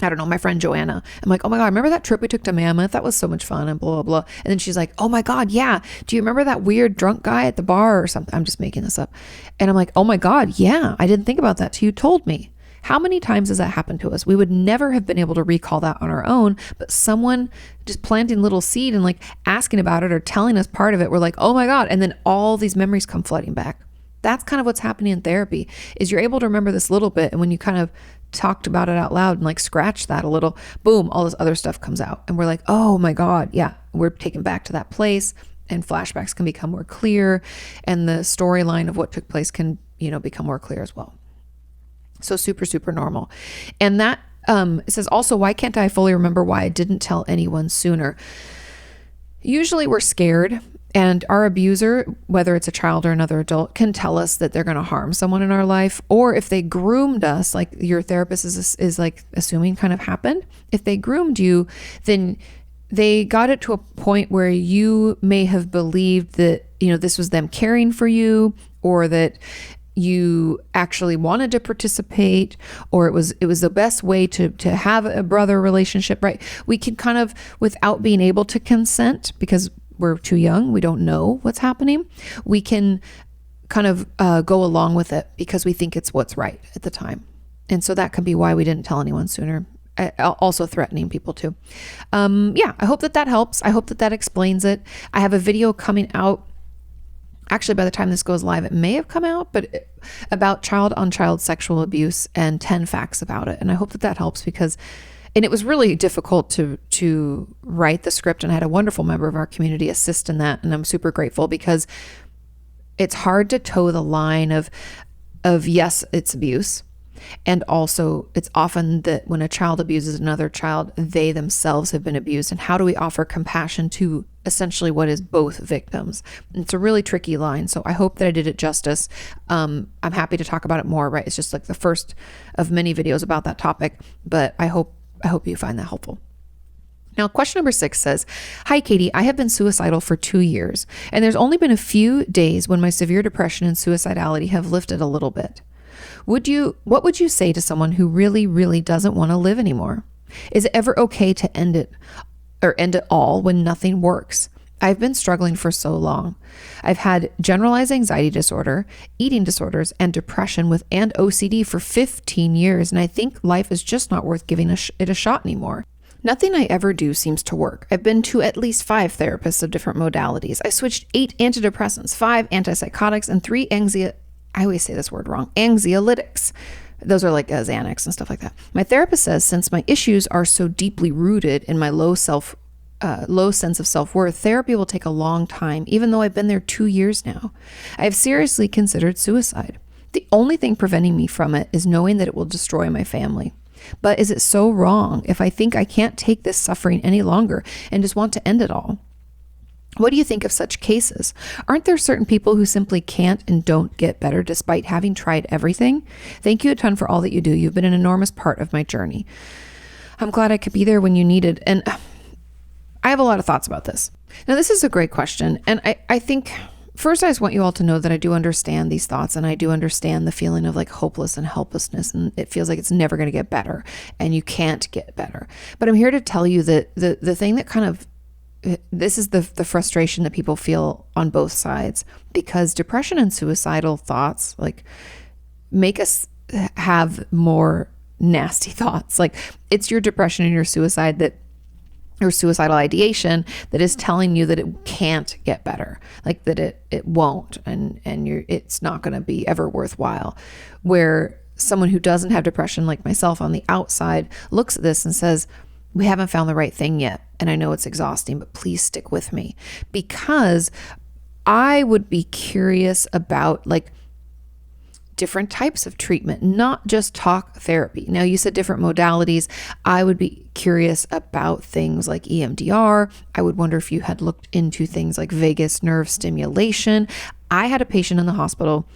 I don't know, my friend Joanna. I'm like, oh my God, remember that trip we took to Mammoth? That was so much fun and blah, blah, blah. And then she's like, oh my God, yeah. Do you remember that weird drunk guy at the bar or something? I'm just making this up. And I'm like, oh my God, yeah. I didn't think about that till you told me. How many times has that happened to us? We would never have been able to recall that on our own, but someone just planting little seed and like asking about it or telling us part of it, we're like, oh my God. And then all these memories come flooding back. That's kind of what's happening in therapy is you're able to remember this little bit. And when you kind of talked about it out loud and like scratch that a little, boom, all this other stuff comes out. And we're like, oh my God. Yeah. We're taken back to that place and flashbacks can become more clear. And the storyline of what took place can, become more clear as well. So super, super normal. And that It says also, why can't I fully remember why I didn't tell anyone sooner? Usually we're scared, and our abuser, whether it's a child or another adult, can tell us that they're going to harm someone in our life. Or if they groomed us, like your therapist is like assuming kind of happened. If they groomed you, then they got it to a point where you may have believed that, this was them caring for you, or that you actually wanted to participate, or it was the best way to have a brother relationship, right? We can kind of, without being able to consent, because we're too young, we don't know what's happening, we can kind of go along with it because we think it's what's right at the time. And so that could be why we didn't tell anyone sooner. Also threatening people too. I hope that helps. I hope that explains it. I have a video coming out. Actually, by the time this goes live, it may have come out, but about child-on-child sexual abuse and 10 facts about it. And I hope that helps because, and it was really difficult to write the script, and I had a wonderful member of our community assist in that. And I'm super grateful because it's hard to toe the line of yes, it's abuse. And also it's often that when a child abuses another child, they themselves have been abused. And how do we offer compassion to essentially what is both victims? It's a really tricky line. So I hope that I did it justice. I'm happy to talk about it more, right? It's just like the first of many videos about that topic, but I hope you find that helpful. Now, question number 6 says, "Hi, Katie. I have been suicidal for 2 years, and there's only been a few days when my severe depression and suicidality have lifted a little bit. What would you say to someone who really, really doesn't want to live anymore? Is it ever okay to end it all when nothing works? I've been struggling for so long. I've had generalized anxiety disorder, eating disorders, and depression and OCD for 15 years, and I think life is just not worth giving it a shot anymore. Nothing I ever do seems to work. I've been to at least 5 therapists of different modalities. I switched 8 antidepressants, 5 antipsychotics, and 3 I always say this word wrong, anxiolytics. Those are like Xanax and stuff like that. My therapist says since my issues are so deeply rooted in my low sense of self-worth, therapy will take a long time, even though I've been there 2 years now. I have seriously considered suicide. The only thing preventing me from it is knowing that it will destroy my family. But is it so wrong if I think I can't take this suffering any longer and just want to end it all? What do you think of such cases? Aren't there certain people who simply can't and don't get better despite having tried everything? Thank you a ton for all that you do. You've been an enormous part of my journey. I'm glad I could be there when you needed." And I have a lot of thoughts about this. Now, this is a great question. And I think first, I just want you all to know that I do understand these thoughts, and I do understand the feeling of like hopeless and helplessness. And it feels like it's never going to get better and you can't get better. But I'm here to tell you that the thing that kind of, this is the frustration that people feel on both sides, because depression and suicidal thoughts like make us have more nasty thoughts. Like it's your depression and your suicide or suicidal ideation that is telling you that it can't get better, like that it won't, and it's not going to be ever worthwhile. Where someone who doesn't have depression, like myself on the outside, looks at this and says, "We haven't found the right thing yet. And I know it's exhausting, but please stick with me." Because I would be curious about like different types of treatment, not just talk therapy. Now, you said different modalities. I would be curious about things like EMDR. I would wonder if you had looked into things like vagus nerve stimulation. I had a patient in the hospital.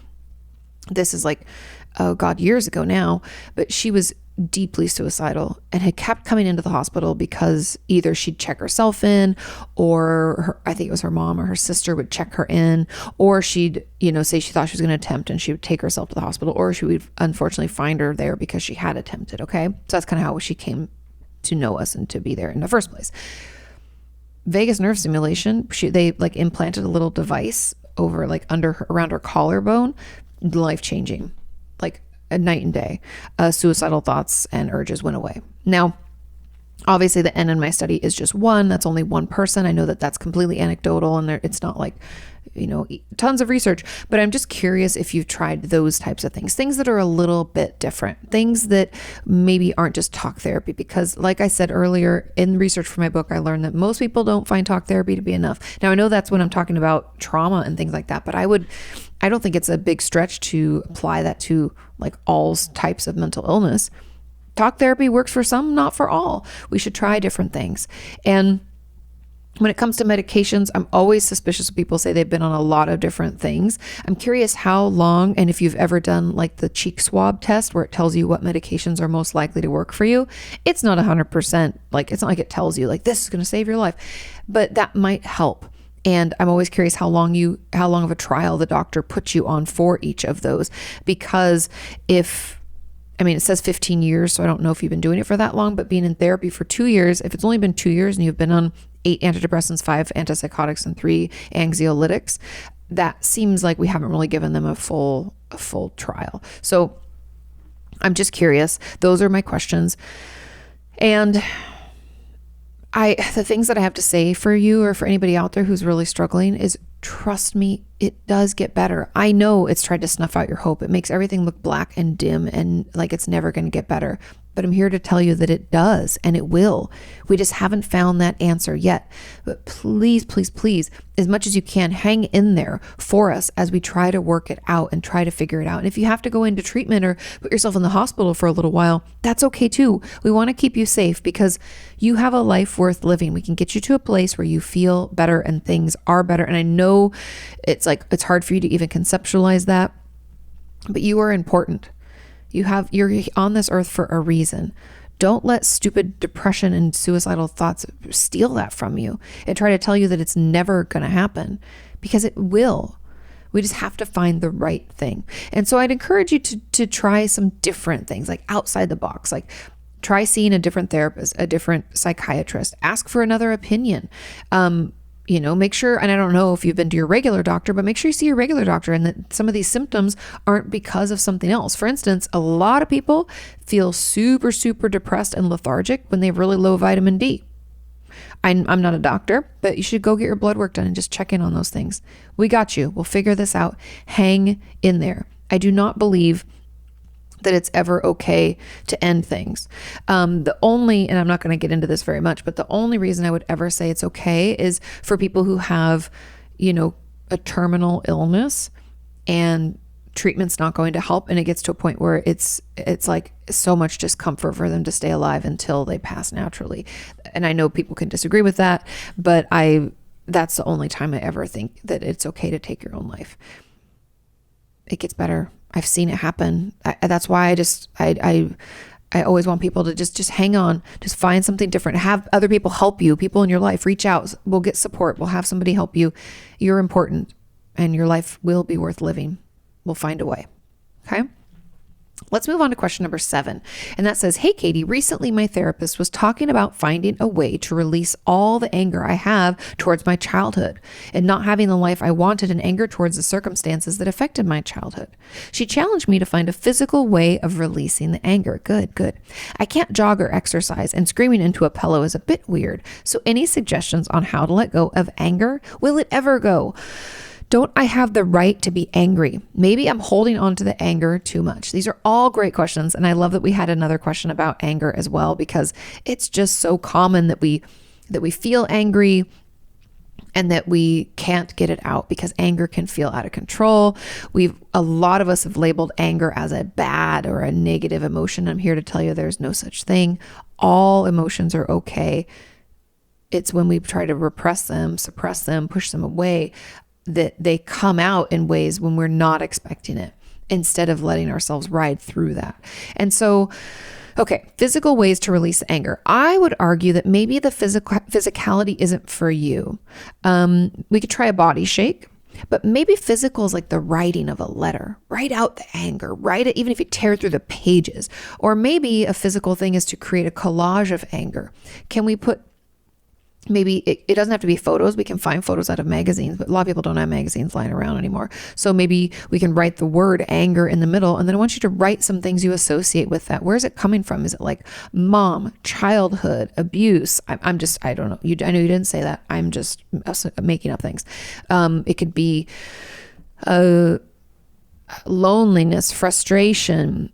This is like, oh God, years ago now, but she was deeply suicidal and had kept coming into the hospital because either she'd check herself in, or I think it was her mom or her sister would check her in, or she'd, say she thought she was going to attempt and she would take herself to the hospital, or she would unfortunately find her there because she had attempted. Okay. So that's kind of how she came to know us and to be there in the first place. Vagus nerve stimulation, they like implanted a little device over like around her collarbone, life-changing, like a night and day. Suicidal thoughts and urges went away. Now, obviously the N in my study is just one. That's only one person. I know that that's completely anecdotal and it's not like, tons of research, but I'm just curious if you've tried those types of things that are a little bit different, things that maybe aren't just talk therapy. Because like I said earlier, in research for my book, I learned that most people don't find talk therapy to be enough. Now I know that's when I'm talking about trauma and things like that, but I don't think it's a big stretch to apply that to like all types of mental illness. talk therapy works for some, not for all. We should try different things. And when it comes to medications, I'm always suspicious when people say they've been on a lot of different things. I'm curious how long, and if you've ever done like the cheek swab test where it tells you what medications are most likely to work for you. It's not 100%, like it's not like it tells you like this is going to save your life, but that might help. And I'm always curious how long of a trial the doctor puts you on for each of those, because it says 15 years, so I don't know if you've been doing it for that long, but being in therapy for 2 years, if it's only been 2 years and you've been on 8 antidepressants, 5 antipsychotics, and 3 anxiolytics, that seems like we haven't really given them a full trial. So I'm just curious. Those are my questions. And the things that I have to say for you or for anybody out there who's really struggling is, trust me, it does get better. I know it's tried to snuff out your hope. It makes everything look black and dim and like it's never going to get better. But I'm here to tell you that it does, and it will. We just haven't found that answer yet. But please, please, please, as much as you can, hang in there for us as we try to work it out and try to figure it out. And if you have to go into treatment or put yourself in the hospital for a little while, that's okay too. We want to keep you safe because you have a life worth living. We can get you to a place where you feel better and things are better. And I know it's hard for you to even conceptualize that, but you are important. You're on this earth for a reason. Don't let stupid depression and suicidal thoughts steal that from you and try to tell you that it's never going to happen, because it will. We just have to find the right thing. And so I'd encourage you to try some different things, like outside the box, like try seeing a different therapist, a different psychiatrist, ask for another opinion. Make sure, and I don't know if you've been to your regular doctor, but make sure you see your regular doctor and that some of these symptoms aren't because of something else. For instance, a lot of people feel super, super depressed and lethargic when they have really low vitamin D. I'm not a doctor, but you should go get your blood work done and just check in on those things. We got you. We'll figure this out. Hang in there. I do not believe that it's ever okay to end things. And I'm not going to get into this very much, but the only reason I would ever say it's okay is for people who have, a terminal illness and treatment's not going to help. And it gets to a point where it's like so much discomfort for them to stay alive until they pass naturally. And I know people can disagree with that, but that's the only time I ever think that it's okay to take your own life. It gets better. I've seen it happen. That's why I always want people to just hang on, just find something different, have other people help you, people in your life, reach out. We'll get support. We'll have somebody help you. You're important and your life will be worth living. We'll find a way. Okay. Let's move on to question number 7. And that says, hey, Katie, recently my therapist was talking about finding a way to release all the anger I have towards my childhood and not having the life I wanted, and anger towards the circumstances that affected my childhood. She challenged me to find a physical way of releasing the anger. Good. I can't jog or exercise, and screaming into a pillow is a bit weird. So any suggestions on how to let go of anger? Will it ever go? Don't I have the right to be angry? Maybe I'm holding on to the anger too much. These are all great questions. And I love that we had another question about anger as well, because it's just so common that we feel angry and that we can't get it out because anger can feel out of control. A lot of us have labeled anger as a bad or a negative emotion. I'm here to tell you there's no such thing. All emotions are okay. It's when we try to repress them, suppress them, push them away, that they come out in ways when we're not expecting it, instead of letting ourselves ride through that. And so, okay, physical ways to release anger. I would argue that maybe the physicality isn't for you. We could try a body shake, but maybe physical is like the writing of a letter. Write out the anger, write it, even if you tear through the pages. Or maybe a physical thing is to create a collage of anger. Can we put maybe it doesn't have to be photos. We can find photos out of magazines, but a lot of people don't have magazines lying around anymore. So maybe we can write the word anger in the middle. And then I want you to write some things you associate with that. Where is it coming from? Is it like mom, childhood, abuse? I don't know. I know you didn't say that. I'm just making up things. It could be loneliness, frustration,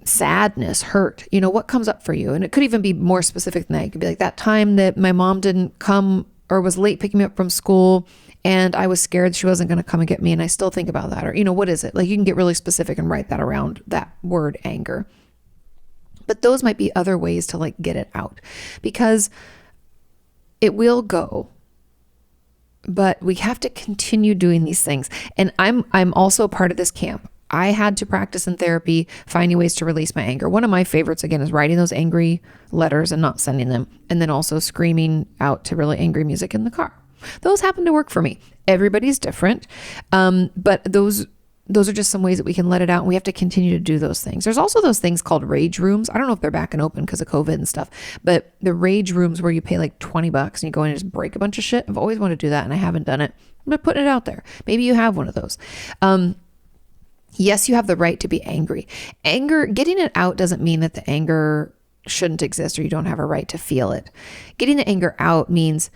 sadness, hurt, what comes up for you. And it could even be more specific than that. It could be like that time that my mom didn't come or was late picking me up from school and I was scared she wasn't going to come and get me. And I still think about that. Or, what is it? Like you can get really specific and write that around that word anger. But those might be other ways to like get it out, because it will go, but we have to continue doing these things. And I'm also part of this camp. I had to practice in therapy, finding ways to release my anger. One of my favorites, again, is writing those angry letters and not sending them. And then also screaming out to really angry music in the car. Those happen to work for me. Everybody's different. But those are just some ways that we can let it out. And we have to continue to do those things. There's also those things called rage rooms. I don't know if they're back and open because of COVID and stuff, but the rage rooms where you pay like $20 and you go in and just break a bunch of shit. I've always wanted to do that and I haven't done it. I'm putting it out there. Maybe you have one of those. Yes, you have the right to be angry. Anger, getting it out doesn't mean that the anger shouldn't exist or you don't have a right to feel it. Getting the anger out means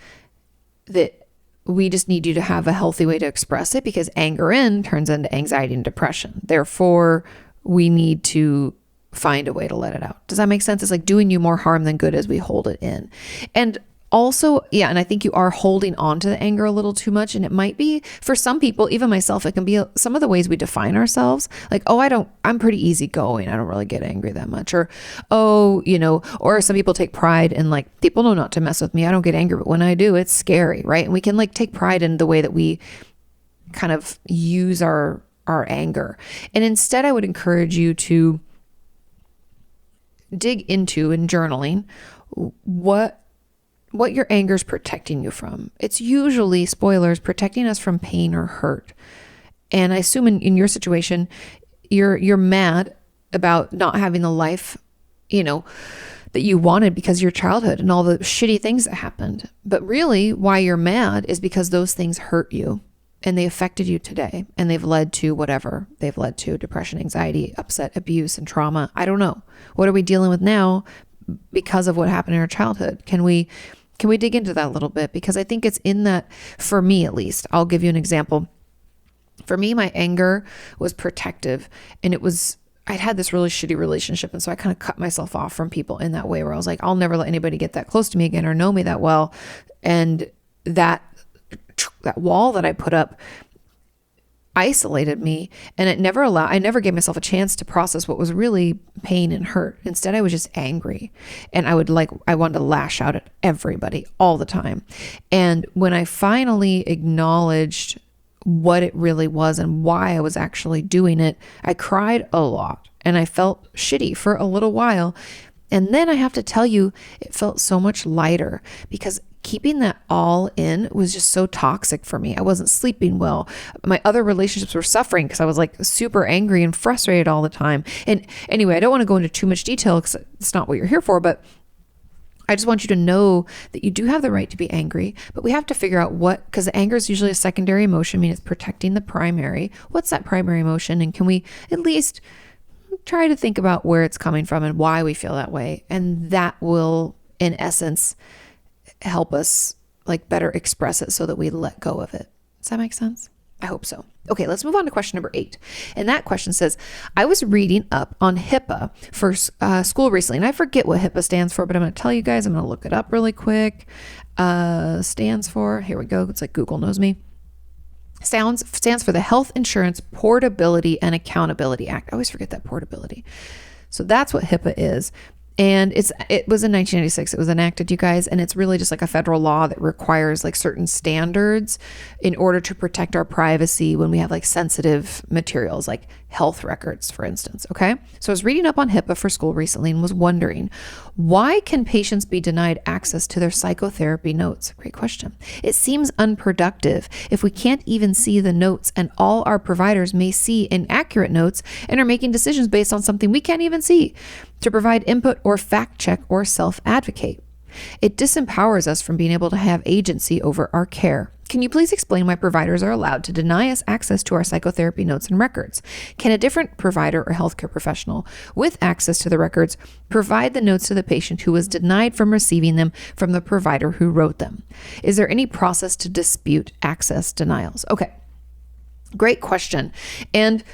that we just need you to have a healthy way to express it, because anger turns into anxiety and depression. Therefore, we need to find a way to let it out. Does that make sense? It's like doing you more harm than good as we hold it in. And also, yeah, and I think you are holding on to the anger a little too much. And it might be, for some people, even myself, it can be some of the ways we define ourselves. Like, oh, I'm pretty easygoing. I don't really get angry that much. Or, oh, or some people take pride in like, people know not to mess with me. I don't get angry, but when I do, it's scary, right? And we can like take pride in the way that we kind of use our anger. And instead, I would encourage you to dig into, in journaling, what your anger is protecting you from. It's usually, spoilers, protecting us from pain or hurt. And I assume in your situation, you're mad about not having the life, that you wanted because of your childhood and all the shitty things that happened. But really, why you're mad is because those things hurt you and they affected you today, and they've led to whatever they've led to: depression, anxiety, upset, abuse, and trauma. I don't know. What are we dealing with now because of what happened in our childhood? Can we dig into that a little bit? Because I think it's in that, for me at least. I'll give you an example. For me, my anger was protective, and I'd had this really shitty relationship. And so I kind of cut myself off from people in that way, where I was like, I'll never let anybody get that close to me again or know me that well. And that wall that I put up isolated me, and I never gave myself a chance to process what was really pain and hurt. Instead, I was just angry, and I wanted to lash out at everybody all the time. And when I finally acknowledged what it really was and why I was actually doing it, I cried a lot and I felt shitty for a little while. And then I have to tell you, it felt so much lighter, because keeping that all in was just so toxic for me. I wasn't sleeping well. My other relationships were suffering because I was like super angry and frustrated all the time. And anyway, I don't want to go into too much detail because it's not what you're here for, but I just want you to know that you do have the right to be angry, but we have to figure out because anger is usually a secondary emotion. I mean, it's protecting the primary. What's that primary emotion? And can we at least try to think about where it's coming from and why we feel that way? And that will, in essence, help us like better express it so that we let go of it. Does that make sense? I hope so. Okay, let's move on to question number 8. And that question says, I was reading up on HIPAA for school recently, and I forget what HIPAA stands for, but I'm going to tell you guys. I'm going to look it up really quick. Stands for, here we go. It's like Google knows me. Stands for the Health Insurance Portability and Accountability Act. I always forget that portability. So that's what HIPAA is. And it was in 1996. It was enacted, you guys. And it's really just like a federal law that requires like certain standards in order to protect our privacy when we have like sensitive materials, like health records, for instance. Okay. So I was reading up on HIPAA for school recently and was wondering, why can patients be denied access to their psychotherapy notes? Great question. It seems unproductive if we can't even see the notes, and all our providers may see inaccurate notes and are making decisions based on something we can't even see to provide input or fact check or self-advocate. It disempowers us from being able to have agency over our care. Can you please explain why providers are allowed to deny us access to our psychotherapy notes and records? Can a different provider or healthcare professional with access to the records provide the notes to the patient who was denied from receiving them from the provider who wrote them? Is there any process to dispute access denials? Okay, great question. And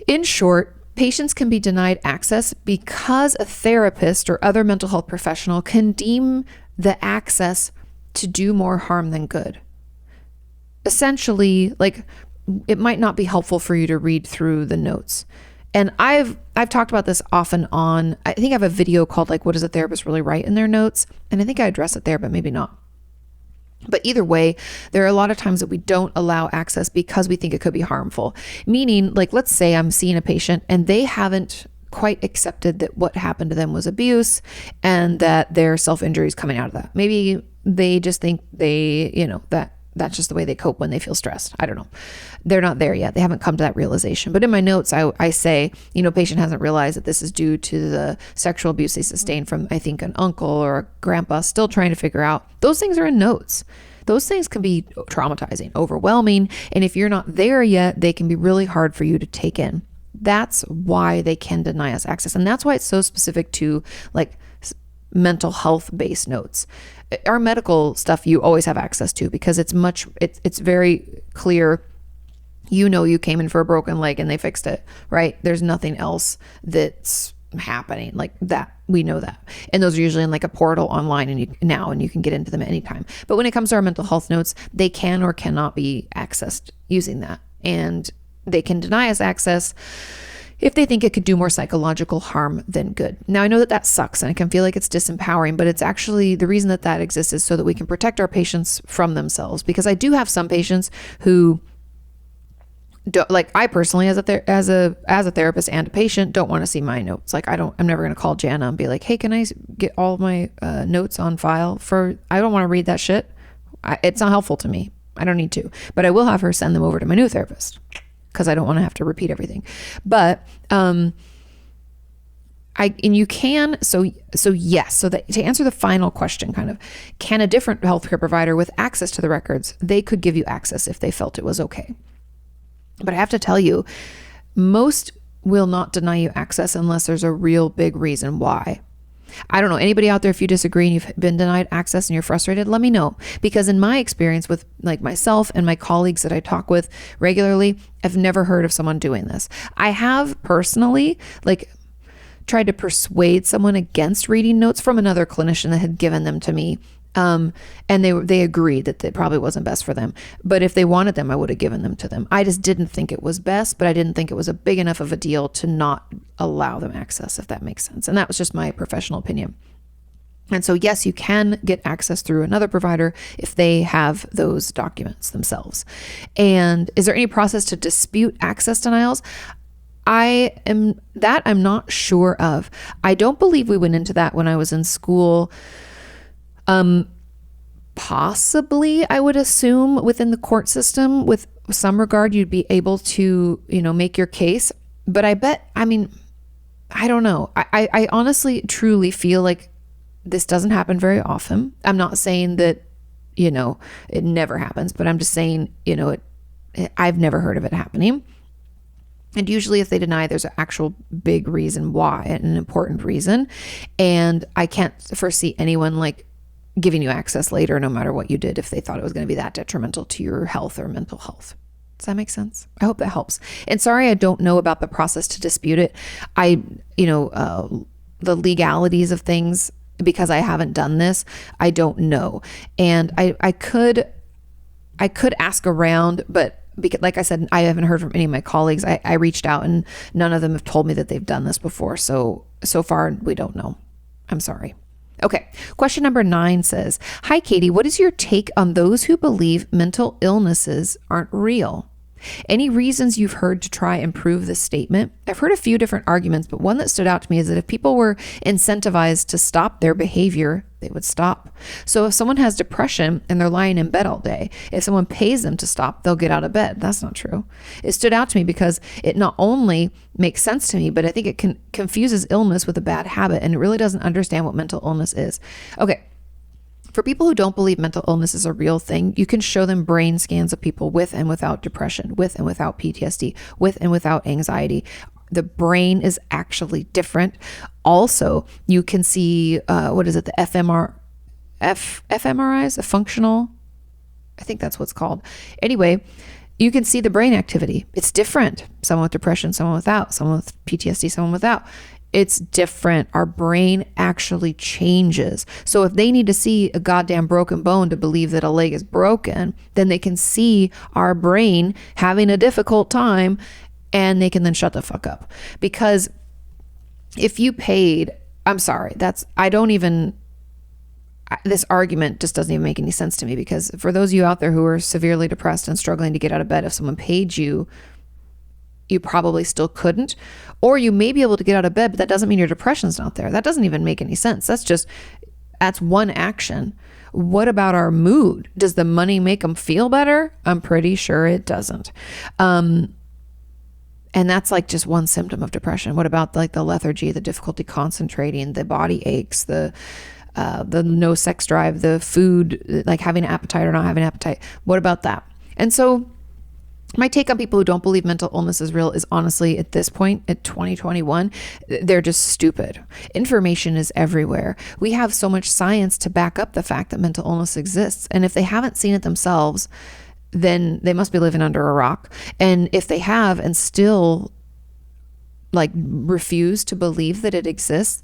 in short, patients can be denied access because a therapist or other mental health professional can deem the access to do more harm than good. Essentially, like, it might not be helpful for you to read through the notes. And I've talked about this off and on. I think I have a video called like, what does a therapist really write in their notes? And I think I address it there, but maybe not. But either way, there are a lot of times that we don't allow access because we think it could be harmful. Meaning, like, let's say I'm seeing a patient and they haven't quite accepted that what happened to them was abuse and that their self-injury is coming out of that. Maybe they just think that's just the way they cope when they feel stressed. I don't know. They're not there yet. They haven't come to that realization. But in my notes, I say, patient hasn't realized that this is due to the sexual abuse they sustained from, I think, an uncle or a grandpa, still trying to figure out. Those things are in notes. Those things can be traumatizing, overwhelming. And if you're not there yet, they can be really hard for you to take in. That's why they can deny us access. And that's why it's so specific to like mental health based notes. Our medical stuff you always have access to because it's very clear. You came in for a broken leg and they fixed it, right? There's nothing else that's happening like that. We know that. And those are usually in like a portal online and you can get into them at any time. But when it comes to our mental health notes, they can or cannot be accessed using that. And they can deny us access if they think it could do more psychological harm than good. Now, I know that sucks and it can feel like it's disempowering, but it's actually the reason that exists is so that we can protect our patients from themselves. Because I do have some patients who don't, like I personally as a therapist and a patient don't want to see my notes. Like I'm never going to call Jana and be like, hey, can I get all of my notes on file I don't want to read that shit. It's not helpful to me. I don't need to, but I will have her send them over to my new therapist because I don't want to have to repeat everything. But you can, so yes. So that to answer the final question, kind of, can a different healthcare provider with access to the records, they could give you access if they felt it was okay. But I have to tell you, most will not deny you access unless there's a real big reason why. I don't know, anybody out there, if you disagree and you've been denied access and you're frustrated, let me know. Because in my experience with like myself and my colleagues that I talk with regularly, I've never heard of someone doing this. I have personally tried to persuade someone against reading notes from another clinician that had given them to me. And they agreed that it probably wasn't best for them. But if they wanted them, I would have given them to them. I just didn't think it was best, but I didn't think it was a big enough of a deal to not allow them access, if that makes sense. And that was just my professional opinion. And so, yes, you can get access through another provider if they have those documents themselves. And is there any process to dispute access denials? I'm not sure of. I don't believe we went into that when I was in school. Possibly, I would assume within the court system, with some regard, you'd be able to, make your case. But I don't know. I honestly, truly feel like this doesn't happen very often. I'm not saying that, it never happens, but I'm just saying, I've never heard of it happening. And usually if they deny, there's an actual big reason why, an important reason. And I can't foresee anyone giving you access later, no matter what you did, if they thought it was going to be that detrimental to your health or mental health. Does that make sense? I hope that helps. And sorry, I don't know about the process to dispute it. The legalities of things, because I haven't done this, I don't know. And I could ask around, but because, like I said, I haven't heard from any of my colleagues. I reached out and none of them have told me that they've done this before. So far we don't know. I'm sorry. Okay. Question number 9 says, hi, Katie, what is your take on those who believe mental illnesses aren't real? Any reasons you've heard to try and prove this statement? I've heard a few different arguments, but one that stood out to me is that if people were incentivized to stop their behavior, they would stop. So if someone has depression and they're lying in bed all day, if someone pays them to stop, they'll get out of bed. That's not true. It stood out to me because it not only makes sense to me, but I think it confuses illness with a bad habit, and it really doesn't understand what mental illness is. Okay. For people who don't believe mental illness is a real thing, you can show them brain scans of people with and without depression, with and without PTSD, with and without anxiety. The brain is actually different. Also, you can see, the fMRIs, a functional, I think that's what's called. Anyway, you can see the brain activity. It's different. Someone with depression, someone without, someone with PTSD, someone without. It's different. Our brain actually changes. So if they need to see a goddamn broken bone to believe that a leg is broken, then they can see our brain having a difficult time and they can then shut the fuck up. Because if you paid, I'm sorry, this argument just doesn't even make any sense to me, because for those of you out there who are severely depressed and struggling to get out of bed, if someone paid you, you probably still couldn't, or you may be able to get out of bed, but that doesn't mean your depression's not there. That doesn't even make any sense. That's one action. What about our mood? Does the money make them feel better? I'm pretty sure it doesn't. And that's like just one symptom of depression. What about like the lethargy, the difficulty concentrating, the body aches, the no sex drive, the food, like having an appetite or not having an appetite? What about that? And so my take on people who don't believe mental illness is real is honestly, at this point, at 2021, they're just stupid. Information is everywhere. We have so much science to back up the fact that mental illness exists. And if they haven't seen it themselves, then they must be living under a rock. And if they have and still like refuse to believe that it exists,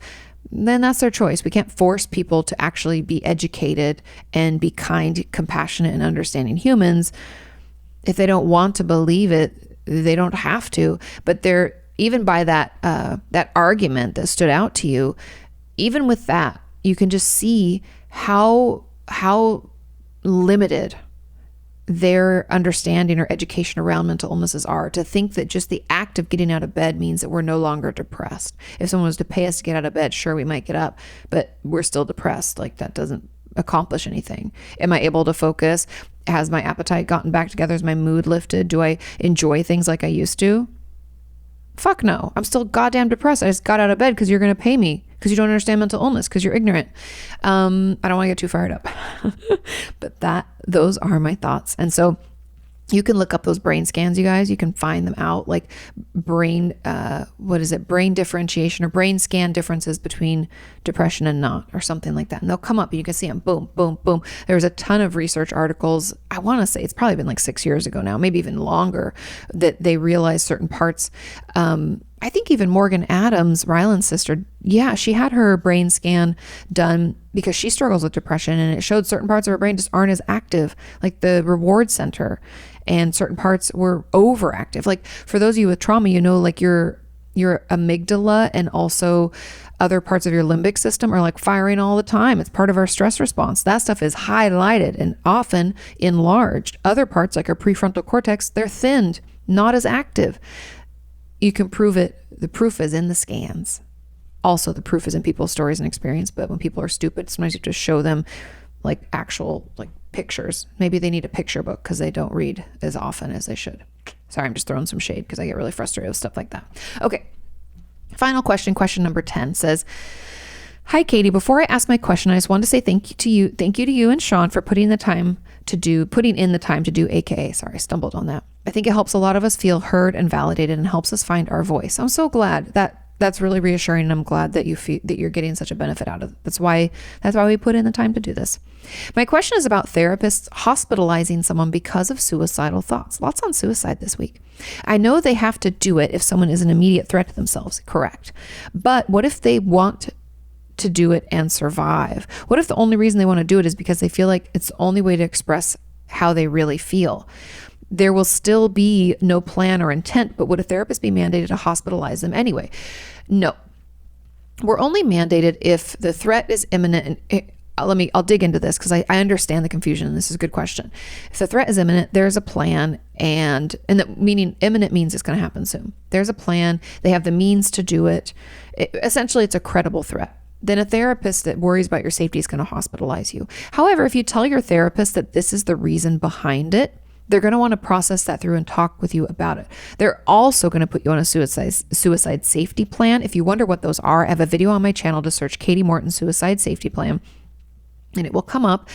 then that's their choice. We can't force people to actually be educated and be kind, compassionate, and understanding humans. If they don't want to believe it, they don't have to. But they're, even by that argument that stood out to you, even with that, you can just see how limited their understanding or education around mental illnesses are, to think that just the act of getting out of bed means that we're no longer depressed. If someone was to pay us to get out of bed, sure, we might get up, but we're still depressed. Like, that doesn't accomplish anything. Am I able to focus? Has my appetite gotten back together? Is my mood lifted? Do I enjoy things like I used to? Fuck no. I'm still goddamn depressed. I just got out of bed because you're going to pay me, because you don't understand mental illness, because you're ignorant. I don't want to get too fired up, but those are my thoughts. And so you can look up those brain scans, you guys. You can find them out, like brain differentiation or brain scan differences between depression and not, or something like that. And they'll come up and you can see them, boom, boom, boom. There's a ton of research articles. I want to say it's probably been like 6 years ago now, maybe even longer, that they realized certain parts. I think even Morgan Adams, Ryland's sister, she had her brain scan done because she struggles with depression, and it showed certain parts of her brain just aren't as active, like the reward center, and certain parts were overactive. Like, for those of you with trauma, like your amygdala and also other parts of your limbic system are like firing all the time. It's part of our stress response. That stuff is highlighted and often enlarged. Other parts, like our prefrontal cortex, they're thinned, not as active. You can prove it. The proof is in the scans. Also, the proof is in people's stories and experience. But when people are stupid, sometimes you have to show them like actual like pictures. Maybe they need a picture book because they don't read as often as they should. Sorry, I'm just throwing some shade because I get really frustrated with stuff like that. Okay. Final question. Question number 10 says, "Hi, Katie. Before I ask my question, I just wanted to say thank you to you and Sean for putting in the time to do AKA." Sorry, I stumbled on that. "I think it helps a lot of us feel heard and validated and helps us find our voice." I'm so glad that's really reassuring, and I'm glad that you feel that you're getting such a benefit out of it. That's why we put in the time to do this. "My question is about therapists hospitalizing someone because of suicidal thoughts." Lots on suicide this week. "I know they have to do it if someone is an immediate threat to themselves." Correct. "But what if they want to do it and survive? What if the only reason they want to do it is because they feel like it's the only way to express how they really feel? There will still be no plan or intent, but would a therapist be mandated to hospitalize them anyway?" No. We're only mandated if the threat is imminent. And I'll dig into this because I understand the confusion, and this is a good question. If the threat is imminent, there's a plan, and that meaning imminent means it's going to happen soon. There's a plan. They have the means to do it. Essentially, it's a credible threat. Then a therapist that worries about your safety is going to hospitalize you. However, if you tell your therapist that this is the reason behind it, they're going to want to process that through and talk with you about it. They're also going to put you on a suicide safety plan. If you wonder what those are, I have a video on my channel to search Katie Morton suicide safety plan, and it will come up.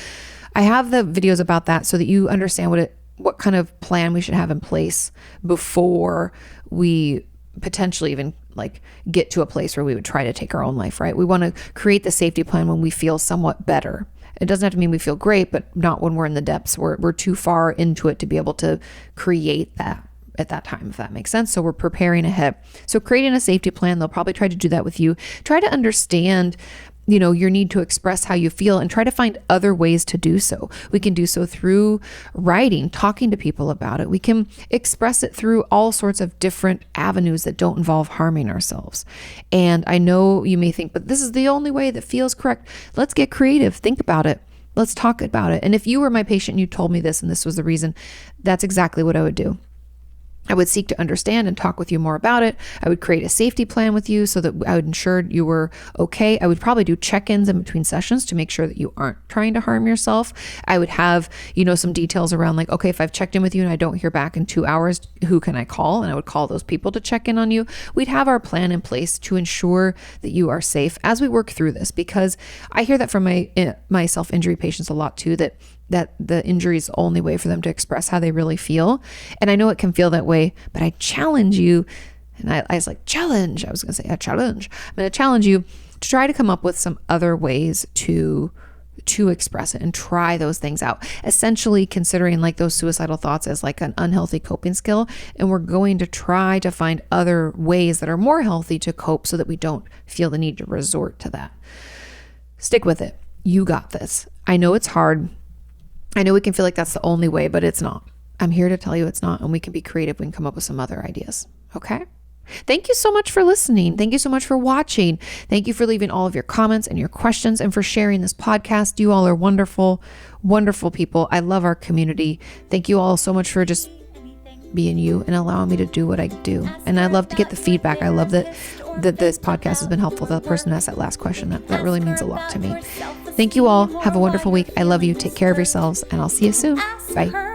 I have the videos about that so that you understand what kind of plan we should have in place before we potentially even like get to a place where we would try to take our own life, right? We want to create the safety plan when we feel somewhat better. It doesn't have to mean we feel great, but not when we're in the depths. We're too far into it to be able to create that at that time, if that makes sense. So we're preparing ahead. So creating a safety plan, they'll probably try to do that with you. Try to understand your need to express how you feel, and try to find other ways to do so. We can do so through writing, talking to people about it. We can express it through all sorts of different avenues that don't involve harming ourselves. And I know you may think, but this is the only way that feels correct. Let's get creative. Think about it. Let's talk about it. And if you were my patient and you told me this and this was the reason, that's exactly what I would do. I would seek to understand and talk with you more about it. I would create a safety plan with you so that I would ensure you were okay. I would probably do check-ins in between sessions to make sure that you aren't trying to harm yourself. I would have, some details around like, okay, if I've checked in with you and I don't hear back in 2 hours, who can I call? And I would call those people to check in on you. We'd have our plan in place to ensure that you are safe as we work through this, because I hear that from my self-injury patients a lot too, that the injury is the only way for them to express how they really feel. And I know it can feel that way, but I challenge you, and I was like, challenge. I was going to say a challenge. I'm going to challenge you to try to come up with some other ways to express it and try those things out. Essentially considering like those suicidal thoughts as like an unhealthy coping skill. And we're going to try to find other ways that are more healthy to cope so that we don't feel the need to resort to that. Stick with it. You got this. I know it's hard. I know we can feel like that's the only way, but it's not. I'm here to tell you it's not, and we can be creative. We can come up with some other ideas. Okay? Thank you so much for listening. Thank you so much for watching. Thank you for leaving all of your comments and your questions and for sharing this podcast. You all are wonderful, wonderful people. I love our community. Thank you all so much for just being you and allowing me to do what I do. And I love to get the feedback. I love that this podcast has been helpful. The person who asked that last question, that really means a lot to me. Thank you all. Have a wonderful week. I love you. Take care of yourselves, and I'll see you soon. Bye.